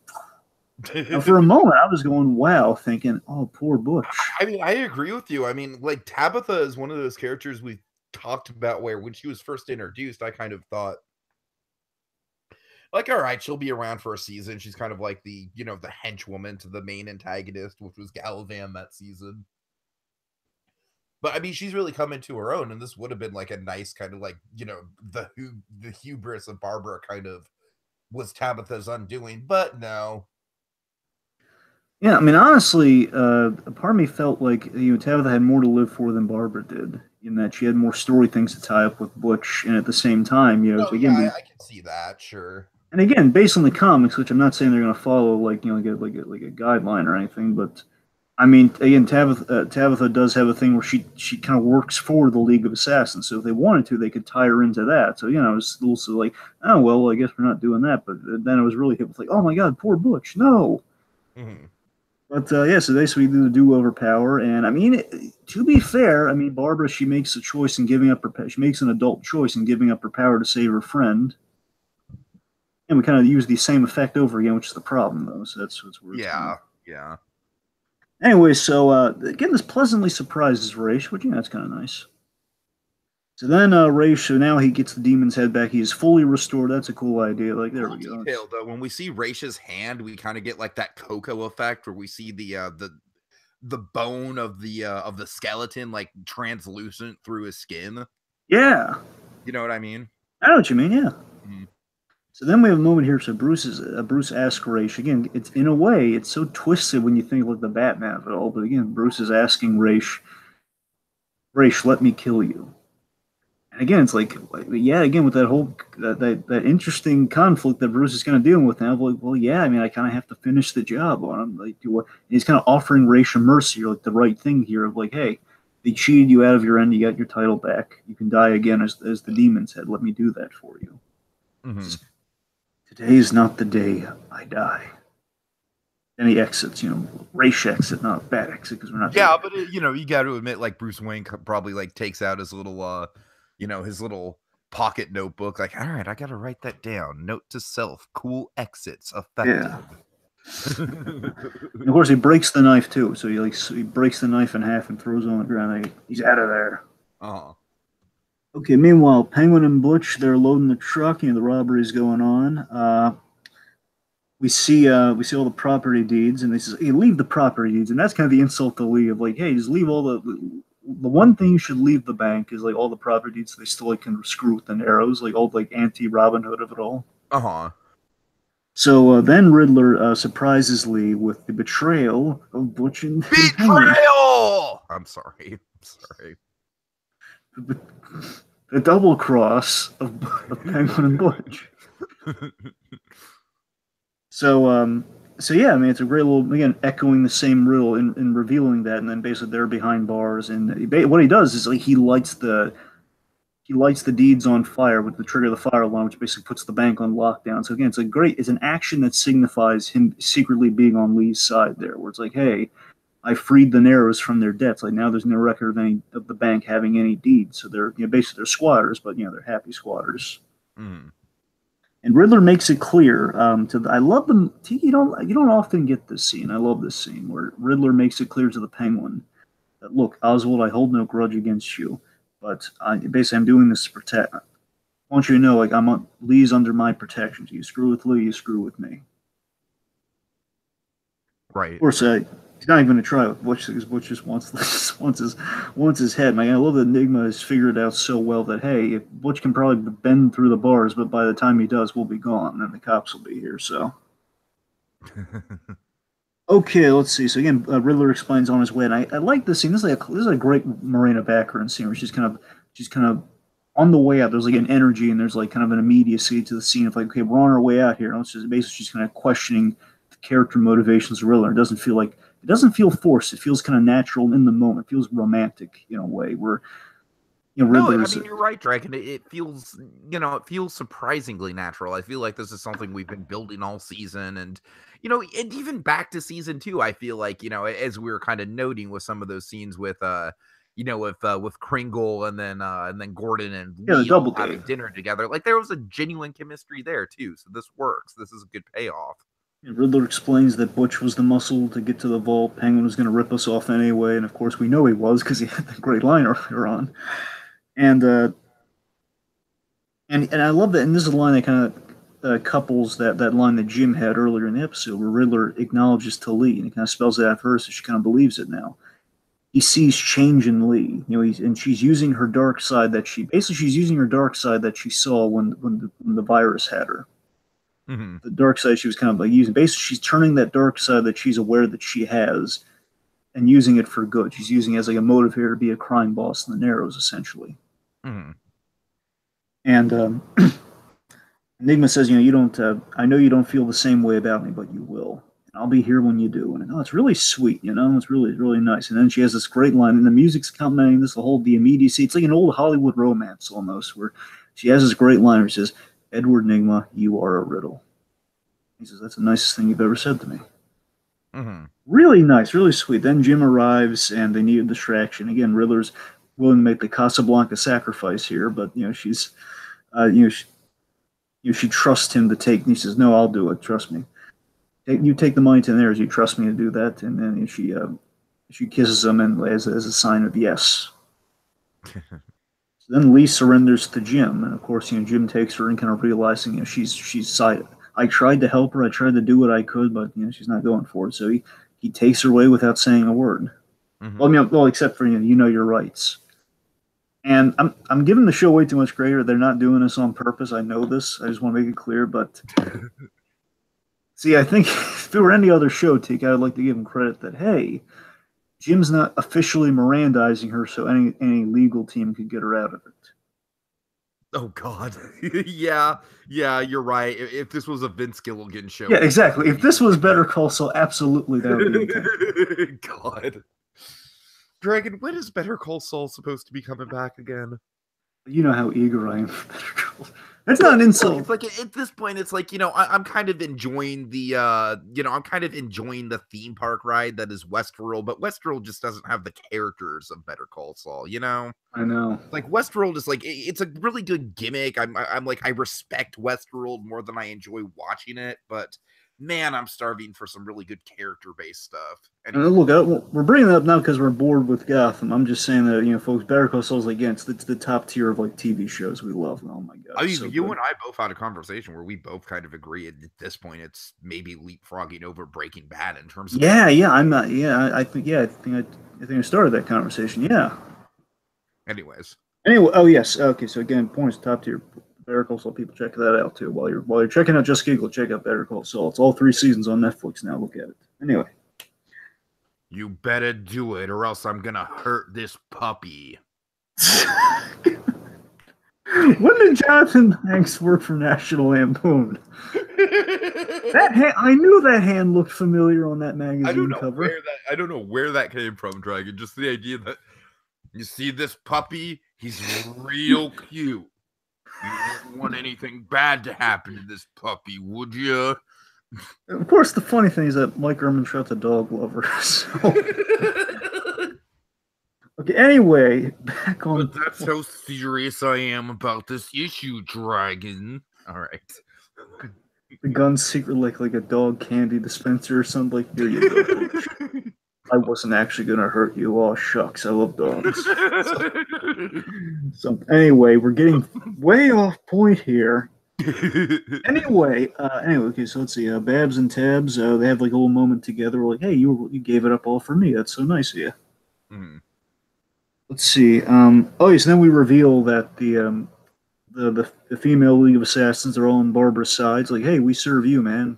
And for a moment, I was going, wow, thinking, oh, poor Butch. I mean, I agree with you. I mean, like, Tabitha is one of those characters we talked about where when she was first introduced, I kind of thought, like, all right, she'll be around for a season. She's kind of like the henchwoman to the main antagonist, which was Galavan that season. But I mean, she's really come into her own, and this would have been like a nice kind of like, the hubris of Barbara kind of was Tabitha's undoing, but no. Yeah, I mean, honestly, part of me felt like Tabitha had more to live for than Barbara did, in that she had more story things to tie up with Butch, and at the same time, I can see that, sure. And again, based on the comics, which I'm not saying they're going to follow like a guideline or anything, but I mean, again, Tabitha does have a thing where she kind of works for the League of Assassins. So if they wanted to, they could tie her into that. So I was also like, oh well, I guess we're not doing that. But then I was really hit with like, oh my god, poor Butch, no. Mm-hmm. But so basically do the do-over power, and I mean, to be fair, I mean, Barbara, she makes a choice in giving up she makes an adult choice in giving up her power to save her friend. And we kind of use the same effect over again, which is the problem, though. So that's what's weird. Yeah. Anyway, so again, this pleasantly surprises Raish, which that's kind of nice. So then Raish, so now he gets the Demon's Head back. He is fully restored. That's a cool idea. Like, there we go. Detail, though, when we see Raish's hand, we kind of get like that Coco effect, where we see the bone of the skeleton like translucent through his skin. Yeah. You know what I mean? I know what you mean. Yeah. Mm-hmm. So then we have a moment here. So Bruce asks Raish again. It's in a way, it's so twisted when you think like the Batman of it all. But again, Bruce is asking Raish, let me kill you. And again, it's like, yeah, again with that whole that interesting conflict that Bruce is kind of dealing with now. Like, well, yeah, I mean, I kind of have to finish the job on him. Like, he's kind of offering Raisha mercy, or like the right thing here of like, hey, they cheated you out of your end. You got your title back. You can die again as the demon said. Let me do that for you. Mm-hmm. Today is not the day I die. Then he exits, race exit, not a bad exit because we're not. Yeah, but you got to admit, like Bruce Wayne probably like takes out his little, his little pocket notebook. Like, all right, I got to write that down. Note to self: cool exits effective. Yeah. And of course, he breaks the knife too. So he breaks the knife in half and throws it on the ground. He's out of there. Uh-huh. Okay. Meanwhile, Penguin and Butch, they're loading the truck. The robbery's going on. We see all the property deeds, and they say, hey, leave the property deeds, and that's kind of the insult to Lee of like, hey, just leave all the one thing you should leave the bank is like all the property deeds. So they still can screw with the Narrows, like old like anti Robin Hood of it all. Uh-huh. So then Riddler surprises Lee with the betrayal of Butch and betrayal. I'm sorry. The double cross of Penguin and Butch. So yeah, I mean, it's a great little, again, echoing the same riddle in revealing that, and then basically they're behind bars, and what he does is like he lights the deeds on fire with the trigger of the fire alarm, which basically puts the bank on lockdown. So again, it's an action that signifies him secretly being on Lee's side there, where it's like, hey, I freed the Narrows from their debts. Like now there's no record of any of the bank having any deeds, so they're basically they're squatters, but they're happy squatters. Mm. And Riddler makes it clear I love them. You don't often get this scene. I love this scene where Riddler makes it clear to the Penguin that, look, Oswald, I hold no grudge against you, but I'm doing this to protect. I want you to know, like, Lee's under my protection. So you screw with Lee, you screw with me. Right. Of course, he's not even going to try with Butch because Butch just wants his head. I love that Enigma has figured it out so well that, hey, if Butch can probably bend through the bars, but by the time he does, we'll be gone and the cops will be here. So, okay, let's see. So again, Riddler explains on his way, and I like this scene. This is a great Morena Baccarin scene where she's kind of on the way out. There's like an energy and there's like kind of an immediacy to the scene of like, okay, we're on our way out here. Basically she's kind of questioning the character motivations of Riddler. It doesn't feel forced. It feels kind of natural in the moment. It feels romantic in a way where, you're right, Dragon. It feels, it feels surprisingly natural. I feel like this is something we've been building all season, and and even back to season 2, I feel like as we were kind of noting with some of those scenes with with Kringle and then Gordon and Lee all having dinner together, like there was a genuine chemistry there too. So this works. This is a good payoff. Riddler explains that Butch was the muscle to get to the vault. Penguin was going to rip us off anyway, and of course we know he was because he had the great line earlier on. And I love that. And this is a line that kind of couples that line that Jim had earlier in the episode, where Riddler acknowledges to Lee, and he kind of spells it out for her, so she kind of believes it now. He sees change in Lee, and she's using her dark side that she's using her dark side that she saw when the virus had her. Mm-hmm. The dark side she was kind of like using. Basically, she's turning that dark side that she's aware that she has and using it for good. She's using it as like a motivator to be a crime boss in the Narrows, essentially. Mm-hmm. And Enigma says, you don't. I know you don't feel the same way about me, but you will. And I'll be here when you do. And it's really sweet. It's really, really nice. And then she has this great line, and the music's commenting this the immediacy. It's like an old Hollywood romance almost, where she has this great line where she says, "Edward Nygma, you are a riddle." He says, "That's the nicest thing you've ever said to me." Mm-hmm. Really nice, really sweet. Then Jim arrives, and they need a distraction. Again, Riddler's willing to make the Casablanca sacrifice here, but she's, she trusts him to take. And he says, "No, I'll do it. Trust me. You take the money to theirs. You trust me to do that." And then she kisses him, and as a sign of yes. Then Lee surrenders to Jim, and of course, Jim takes her and kind of realizing, she's side. I tried to help her, I tried to do what I could, but she's not going for it. So he takes her away without saying a word. Mm-hmm. Well, except for your rights. And I'm giving the show way too much credit. They're not doing this on purpose. I know this. I just want to make it clear. But see, I think if it were any other show, Tiki, I would like to give him credit that hey, Jim's not officially Mirandizing her, so any legal team could get her out of it. Oh God, yeah, you're right. If this was a Vince Gilligan show, yeah, exactly. If this was Better Call Saul, absolutely that would be intense. God, Dragon, when is Better Call Saul supposed to be coming back again? You know how eager I am for Better Call. That's not an insult. It's like at this point, it's like, I'm kind of enjoying the I'm kind of enjoying the theme park ride that is Westworld, but Westworld just doesn't have the characters of Better Call Saul, I know. Like Westworld is like, it's a really good gimmick. I'm like, I respect Westworld more than I enjoy watching it, but man, I'm starving for some really good character-based stuff. Anyway. Look, we're bringing that up now because we're bored with Gotham. I'm just saying that, folks, Better Call Saul's like, it's the top tier of like TV shows we love. Oh my God! I mean, you and I both had a conversation where we both kind of agree at this point it's maybe leapfrogging over Breaking Bad in terms of. I'm not. I think I started that conversation. Yeah. Anyway. Oh yes. Okay. So again, points top tier. Better Call Saul, people check that out too. While you're checking out Just Giggle, check out Better Call Saul. It's all 3 seasons on Netflix now. Look at it. Anyway, you better do it, or else I'm gonna hurt this puppy. When did Jonathan Banks work for National Lampoon? I knew that hand looked familiar on that magazine cover. I don't know where that came from, Dragon. Just the idea that you see this puppy, he's real cute. You wouldn't want anything bad to happen to this puppy, would you? Of course, the funny thing is that Mike Ehrmantraut's a dog lover. So. Okay, anyway, back on... But that's how serious I am about this issue, Dragon. All right. The gun's secret like a dog candy dispenser or something. Like, here you go. I wasn't actually going to hurt you. Oh, shucks. I love dogs. So anyway, we're getting way off point here. Anyway, okay, so let's see. Babs and Tabs, they have like a little moment together. We're like, hey, you gave it up all for me. That's so nice of you. Mm-hmm. Let's see. So then we reveal that the female League of Assassins are all on Barbara's side. It's like, hey, we serve you, man.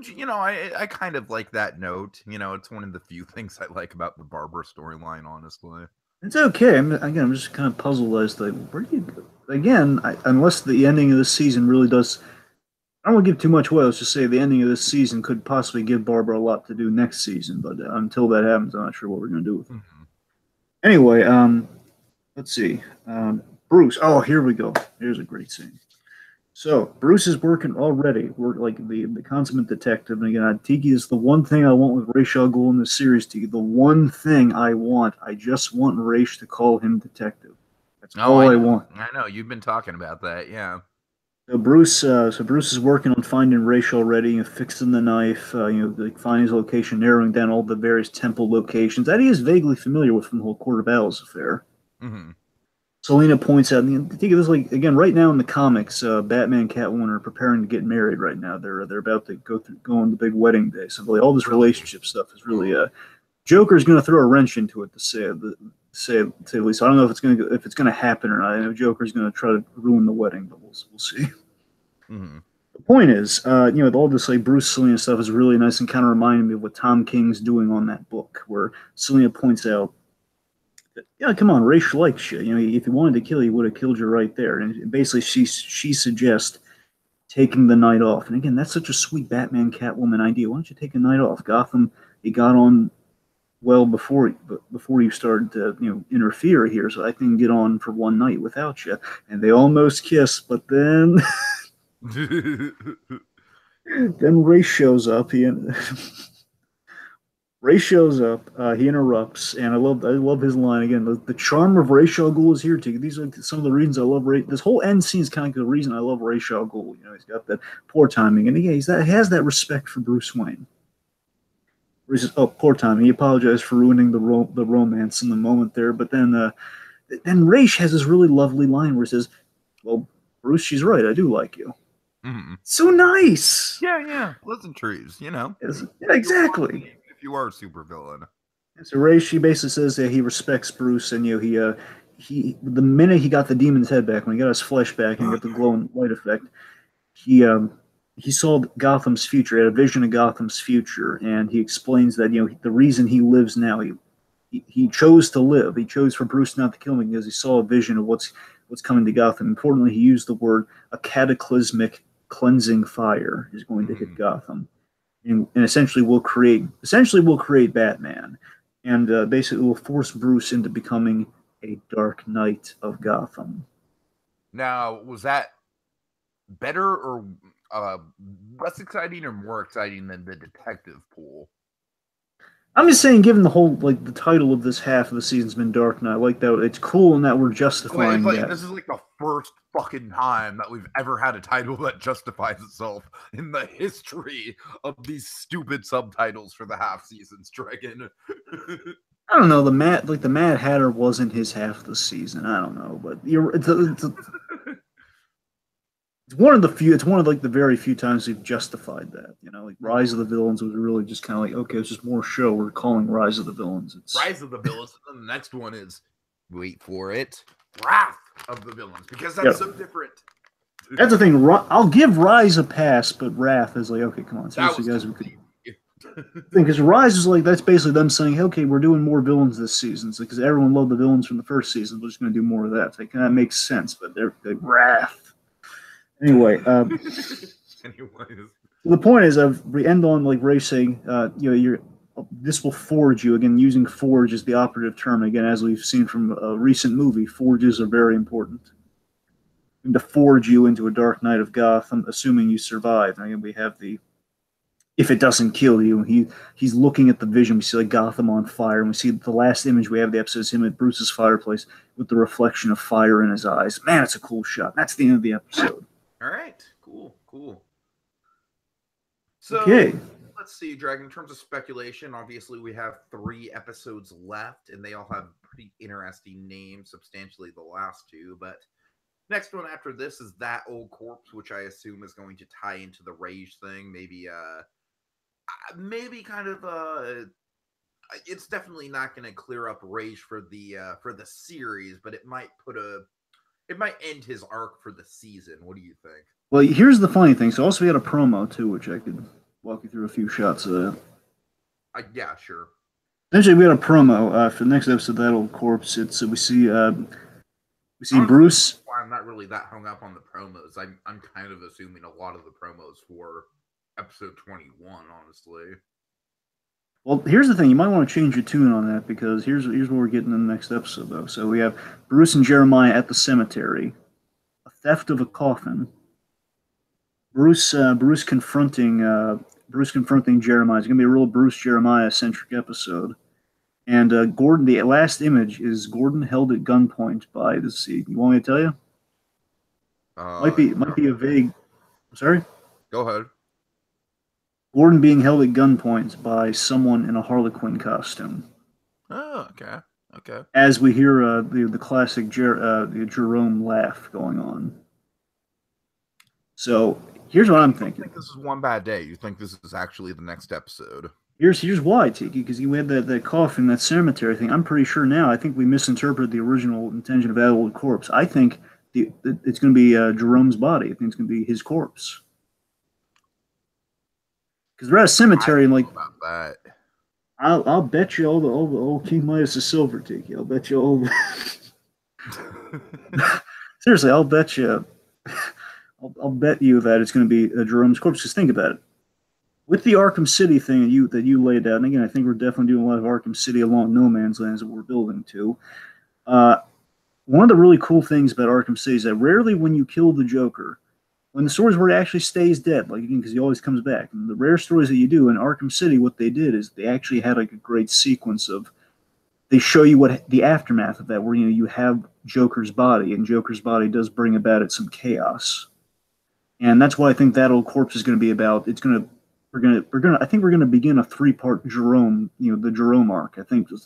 I kind of like that note. It's one of the few things I like about the Barbara storyline, honestly. It's okay. I'm just kind of puzzled as to where do you go? Again, unless the ending of this season really does. I don't want to give too much away. Let's just say the ending of this season could possibly give Barbara a lot to do next season. But until that happens, I'm not sure what we're going to do with it. Mm-hmm. Anyway, let's see. Bruce. Oh, here we go. Here's a great scene. So Bruce is working already. We're like the consummate detective. And again, Tiki is the one thing I want with Ra's al Ghul in this series. Tiki, the one thing I want. I just want Ra's to call him detective. That's all I want. I know you've been talking about that. Yeah. So Bruce is working on finding Ra's already, fixing the knife. Like finding his location, narrowing down all the various temple locations that he is vaguely familiar with from the whole Court of Owls affair. Mm-hmm. Selena points out, this is like, again, right now in the comics, Batman and Catwoman are preparing to get married right now. They're about to go on the big wedding day. So really, all this relationship stuff is really Joker's going to throw a wrench into it to say at least. I don't know if it's going to happen or not. I know Joker's going to try to ruin the wedding, but we'll see. Mm-hmm. The point is, all this like Bruce Selena stuff is really nice and kind of reminding me of what Tom King's doing on that book, where Selena points out. Yeah, come on, Ra's likes you. If he wanted to kill you, he would have killed you right there. And basically, she suggests taking the night off. And again, that's such a sweet Batman Catwoman idea. Why don't you take a night off? Gotham, he got on well before you started to interfere here, so I can get on for one night without you. And they almost kiss, but then then Ra's shows up. Ra's shows up. He interrupts, and I love his line again. The charm of Ra's al Ghul is here too. These are some of the reasons I love Ra's. This whole end scene is kind of the reason I love Ra's al Ghul. He's got that poor timing, and again, he has that respect for Bruce Wayne. He says, "Oh, poor timing." He apologized for ruining the romance in the moment there, but then Ra's has this really lovely line where he says, "Well, Bruce, she's right. I do like you." Mm-hmm. So nice. Yeah. Pleasantries, Yeah, exactly. You are a supervillain. So Ra's, she basically says that he respects Bruce, and he the minute he got the demon's head back, when he got his flesh back and got the glowing light effect, he saw Gotham's future. He had a vision of Gotham's future, and he explains that the reason he lives now, he chose to live. He chose for Bruce not to kill him because he saw a vision of what's coming to Gotham. Importantly, he used the word a cataclysmic cleansing fire is going to hit Gotham, and essentially will create Batman, and basically will force Bruce into becoming a Dark Knight of Gotham. Now, was that better or less exciting or more exciting than the detective pool? I'm just saying, given the whole, like, the title of this half of the season's been Dark Knight, like that, it's cool in that we're justifying that. This is like the first fucking time that we've ever had a title that justifies itself in the history of these stupid subtitles for the half seasons, Dragon. I don't know, the Mad Hatter wasn't his half of the season. I don't know, but it's one of the few. It's one of like the very few times we've justified that. You know, like Rise of the Villains was really just kind of like, okay, it's just more show. We're calling Rise of the Villains. It's Rise of the Villains, and then the next one is, wait for it, Wrath of the Villains, because that's so different. That's the thing. I'll give Rise a pass, but Wrath is like, okay, come on, seriously, guys. Because Rise is like, that's basically them saying, hey, okay, we're doing more villains this season, because everyone loved the villains from the first season. We're just going to do more of that. It's like, that makes sense, but they're Wrath. Anyway, the point is, we end on like Ray saying, this will forge you. Again, using forge is the operative term. Again, as we've seen from a recent movie, forges are very important. And to forge you into a Dark Knight of Gotham, assuming you survive. And again, we have the, if it doesn't kill you, he's looking at the vision. We see like Gotham on fire, and we see the last image we have the episode is him at Bruce's fireplace with the reflection of fire in his eyes. Man, it's a cool shot. That's the end of the episode. All right, cool. So, let's see, Dragon, in terms of speculation, obviously we have 3 episodes left, and they all have pretty interesting names, substantially the last 2, but next one after this is That Old Corpse, which I assume is going to tie into the Rage thing, maybe kind of it's definitely not going to clear up Rage for the series, but it might end his arc for the season. What do you think? Well, here's the funny thing. So also we had a promo too, which I could walk you through a few shots of that. Yeah, sure. Essentially, we had a promo for the next episode of That Old Corpse. We see Bruce. I'm not really that hung up on the promos. I'm kind of assuming a lot of the promos for episode 21, honestly. Well, here's the thing. You might want to change your tune on that, because here's what we're getting in the next episode, though. So we have Bruce and Jeremiah at the cemetery, a theft of a coffin, Bruce confronting Jeremiah. It's gonna be a real Bruce Jeremiah centric episode. And Gordon, the last image is Gordon held at gunpoint by the sea. You want me to tell you? Might be a vague. Sorry. Go ahead. Gordon being held at gunpoint by someone in a Harlequin costume. Oh, okay. As we hear the classic the Jerome laugh going on. So here's what I'm thinking. I think this is One Bad Day. You think this is actually the next episode? Here's why, Tiki, because you had that coffin, that cemetery thing. I'm pretty sure now. I think we misinterpreted the original intention of That Old Corpse. I think it's going to be Jerome's body. I think it's going to be his corpse. Because we're at a cemetery and like about that. I'll bet you all the old King Midas is silver, Tiki. I'll bet you all. Seriously, I'll bet you. I'll bet you that it's going to be Jerome's corpse. Because think about it. With the Arkham City thing that you laid out, and again, I think we're definitely doing a lot of Arkham City along No Man's Land that we're building to. One of the really cool things about Arkham City is that rarely when you kill the Joker, when the stories where he actually stays dead, like again, because he always comes back. And the rare stories that you do in Arkham City, what they did is they actually had like a great sequence of, they show you what the aftermath of that, where you have Joker's body, and Joker's body does bring about it some chaos, and that's what I think That Old Corpse is going to be about. I think we're going to begin a 3-part Jerome, the Jerome arc. I think the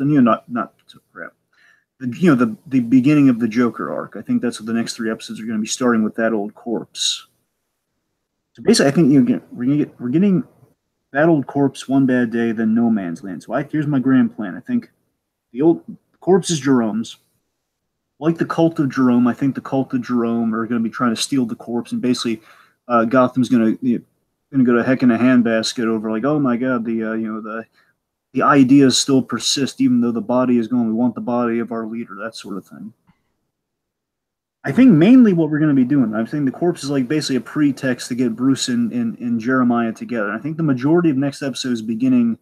beginning of the Joker arc. I think that's what the next 3 episodes are going to be, starting with That Old Corpse. So basically, I think we're getting That Old Corpse, One Bad Day, then No Man's Land. So here's my grand plan. I think the old corpse is Jerome's. Like the Cult of Jerome, I think the Cult of Jerome are going to be trying to steal the corpse, and basically Gotham's going to go to heck in a handbasket over like, oh my God, the ideas still persist even though the body is gone. We want the body of our leader, that sort of thing. I think mainly what we're going to be doing, I'm saying the corpse is like basically a pretext to get Bruce and Jeremiah together. I think the majority of next episode is beginning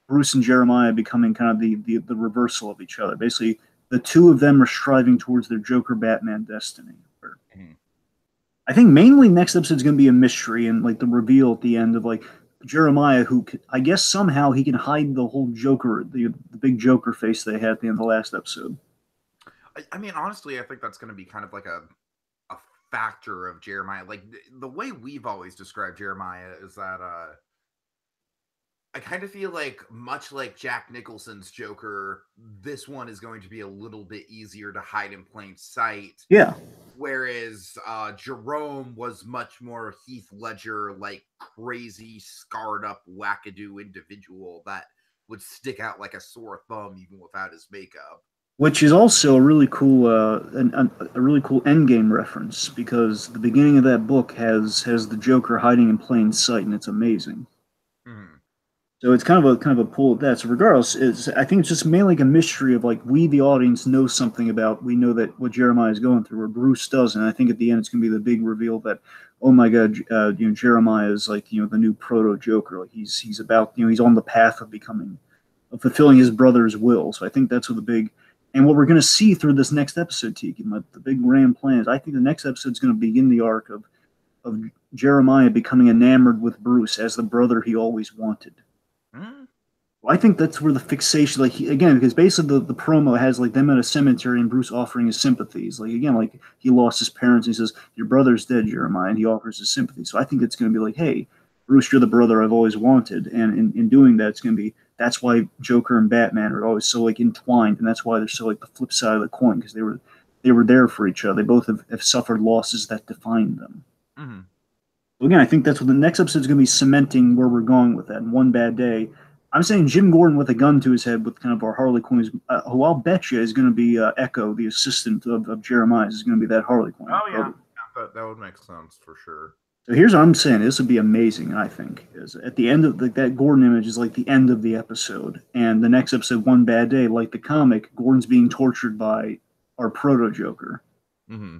Bruce and Jeremiah becoming kind of the reversal of each other. Basically, the two of them are striving towards their Joker Batman destiny. I think mainly next episode is going to be a mystery and like the reveal at the end of like Jeremiah, who I guess somehow he can hide the whole Joker, the big Joker face they had at the end of the last episode. I mean, honestly, I think that's going to be kind of like a factor of Jeremiah. Like the way we've always described Jeremiah is that I kind of feel like, much like Jack Nicholson's Joker, this one is going to be a little bit easier to hide in plain sight. Yeah. Whereas Jerome was much more Heath Ledger, like crazy, scarred up, wackadoo individual that would stick out like a sore thumb even without his makeup. Which is also a really cool, a really cool Endgame reference, because the beginning of that book has the Joker hiding in plain sight, and it's amazing. Mm-hmm. So it's kind of a pull at that. So regardless, I think it's just mainly like a mystery of like we the audience know something about. We know that what Jeremiah is going through, or Bruce doesn't. I think at the end it's going to be the big reveal that, oh my God, Jeremiah is like the new proto Joker. Like he's about he's on the path of fulfilling his brother's will. So I think that's what the big. And what we're going to see through this next episode, Tiki, the big grand plan is I think the next episode is going to begin the arc of Jeremiah becoming enamored with Bruce as the brother he always wanted. Well, I think that's where the fixation, like because basically the promo has like them at a cemetery and Bruce offering his sympathies. Like again, like he lost his parents and he says, "Your brother's dead, Jeremiah," and he offers his sympathy. So I think it's going to be like, "Hey, Bruce, you're the brother I've always wanted," and in doing that, it's going to be that's why Joker and Batman are always so like entwined, and that's why they're so like the flip side of the coin because they were there for each other. They both have suffered losses that define them. Mm-hmm. Again, I think that's what the next episode is going to be cementing where we're going with that. In One Bad Day, I'm saying Jim Gordon with a gun to his head with kind of our Harley Quinn, who I'll bet you is going to be Echo, the assistant of Jeremiah, is going to be that Harley Quinn. Oh, yeah. That would make sense for sure. So here's what I'm saying. This would be amazing, I think. Is at the end of that Gordon image is like the end of the episode. And the next episode, One Bad Day, like the comic, Gordon's being tortured by our proto-Joker. Mm-hmm.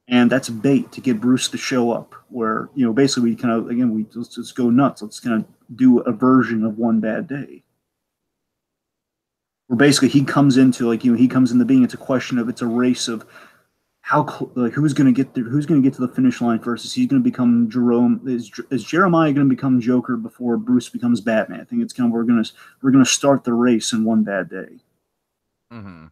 And that's bait to get Bruce to show up where, basically we kind of, again, let's go nuts. Let's kind of do a version of One Bad Day. Where basically he comes into he comes into being. It's a race of who's going to get there, who's going to get to the finish line first. Is he going to become Jerome? Is Jeremiah going to become Joker before Bruce becomes Batman? I think it's kind of we're going to start the race in One Bad Day. Mm-hmm.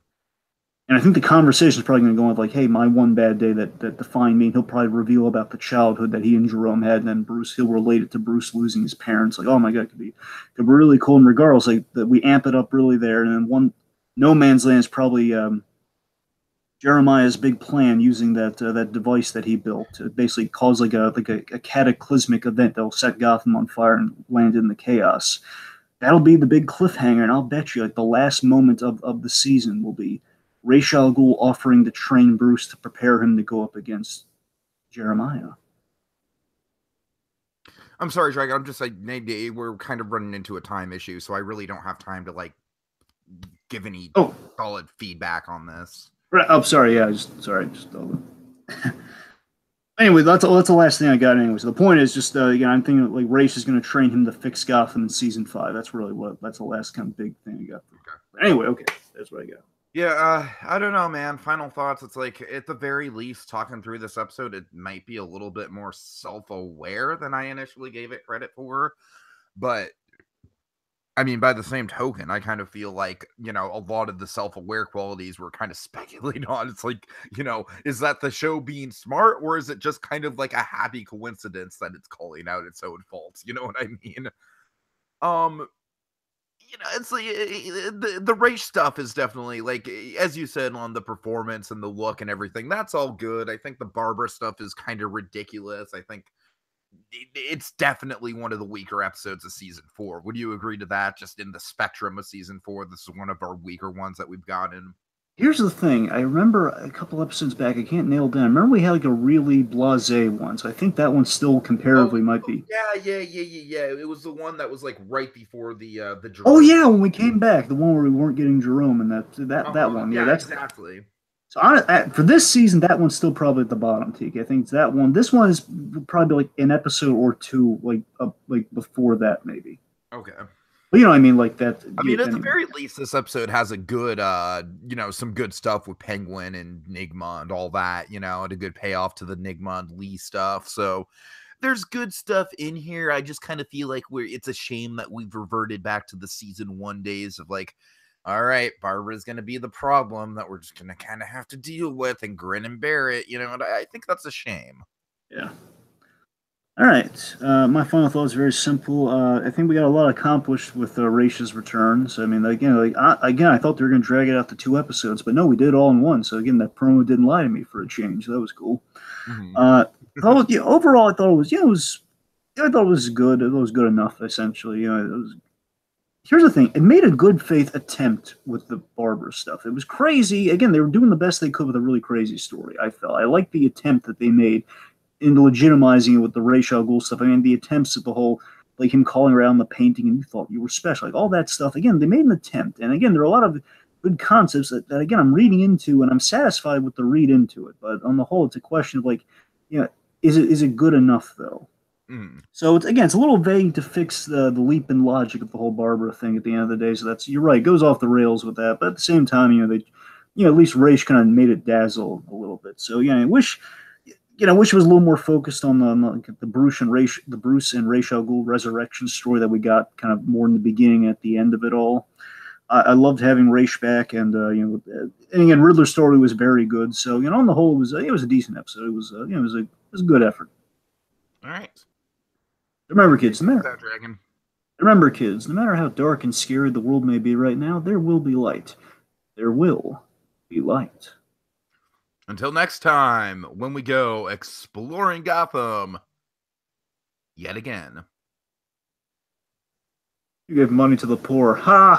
And I think the conversation is probably going to go with like, hey, my one bad day that defined me. And he'll probably reveal about the childhood that he and Jerome had, and then he'll relate it to Bruce losing his parents. Like, oh my God, it could be really cool. And regardless, like that we amp it up really there. And then No Man's Land is probably Jeremiah's big plan using that device that he built to basically cause like a cataclysmic event that will set Gotham on fire and land in the chaos. That'll be the big cliffhanger, and I'll bet you like the last moment of the season will be Ra's al Ghul offering to train Bruce to prepare him to go up against Jeremiah. I'm sorry, Dragon. I'm just like, we're kind of running into a time issue, so I really don't have time to like give any solid feedback on this. Oh, sorry. Yeah, Anyway, that's the last thing I got. Anyway, so the point is just again, I'm thinking like Ra's is going to train him to fix Gotham in season 5. That's the last kind of big thing I got. Okay. But anyway, okay, that's what I got. Yeah, I don't know, man. Final thoughts. It's like, at the very least, talking through this episode, it might be a little bit more self-aware than I initially gave it credit for. But, I mean, by the same token, I kind of feel like, a lot of the self-aware qualities were kind of speculated on. It's like, is that the show being smart, or is it just kind of like a happy coincidence that it's calling out its own faults? You know what I mean? It's like the race stuff is definitely like, as you said, on the performance and the look and everything, that's all good. I think the Barbara stuff is kind of ridiculous. I think it's definitely one of the weaker episodes of season 4. Would you agree to that? Just in the spectrum of season 4, this is one of our weaker ones that we've gotten. Here's the thing. I remember a couple episodes back, I can't nail it down. I remember we had like a really blasé one, so I think that one still comparatively might be. Yeah. It was the one that was like right before the Jerome. Oh yeah, when we came back, the one where we weren't getting Jerome, and that one. Yeah, that's exactly. So for this season, that one's still probably at the bottom, Tiki. I think it's that one. This one is probably like an episode or two, like before that, maybe. Okay. Well, you know what I mean, like that. I mean, at the very least, this episode has a good, some good stuff with Penguin and Nigma and all that, and a good payoff to the Nigma and Lee stuff. So there's good stuff in here. I just kind of feel like it's a shame that we've reverted back to the season 1 days of like, all right, Barbara's going to be the problem that we're just going to kind of have to deal with and grin and bear it, and I think that's a shame. Yeah. All right. My final thought is very simple. I think we got a lot accomplished with Raisha's returns. I mean, again, I thought they were going to drag it out to 2 episodes, but no, we did it all in one. So again, that promo didn't lie to me for a change. That was cool. Mm-hmm. Overall, I thought it was I thought it was good. It was good enough, essentially. Here's the thing. It made a good faith attempt with the Barbara stuff. It was crazy. Again, they were doing the best they could with a really crazy story, I felt. I liked the attempt that they made in legitimizing it with the Ra's al Ghul stuff. I mean, the attempts at the whole, like him calling around the painting and you thought you were special. Like all that stuff. Again, they made an attempt. And again, there are a lot of good concepts that again, I'm reading into and I'm satisfied with the read into it. But on the whole, it's a question of like, is it good enough though? So it's a little vague to fix the leap in logic of the whole Barbara thing at the end of the day. So you're right, it goes off the rails with that. But at the same time, at least Ra's kind of made it dazzle a little bit. So I wish it was a little more focused on the Bruce and Ra's al Ghul resurrection story that we got kind of more in the beginning at the end of it all. I loved having Ra's back, and and again, Riddler's story was very good. So on the whole, it was a decent episode. It was a good effort. All right. Remember, kids, no matter how dark and scary the world may be right now, there will be light. There will be light. Until next time, when we go exploring Gotham yet again. You give money to the poor. Ha!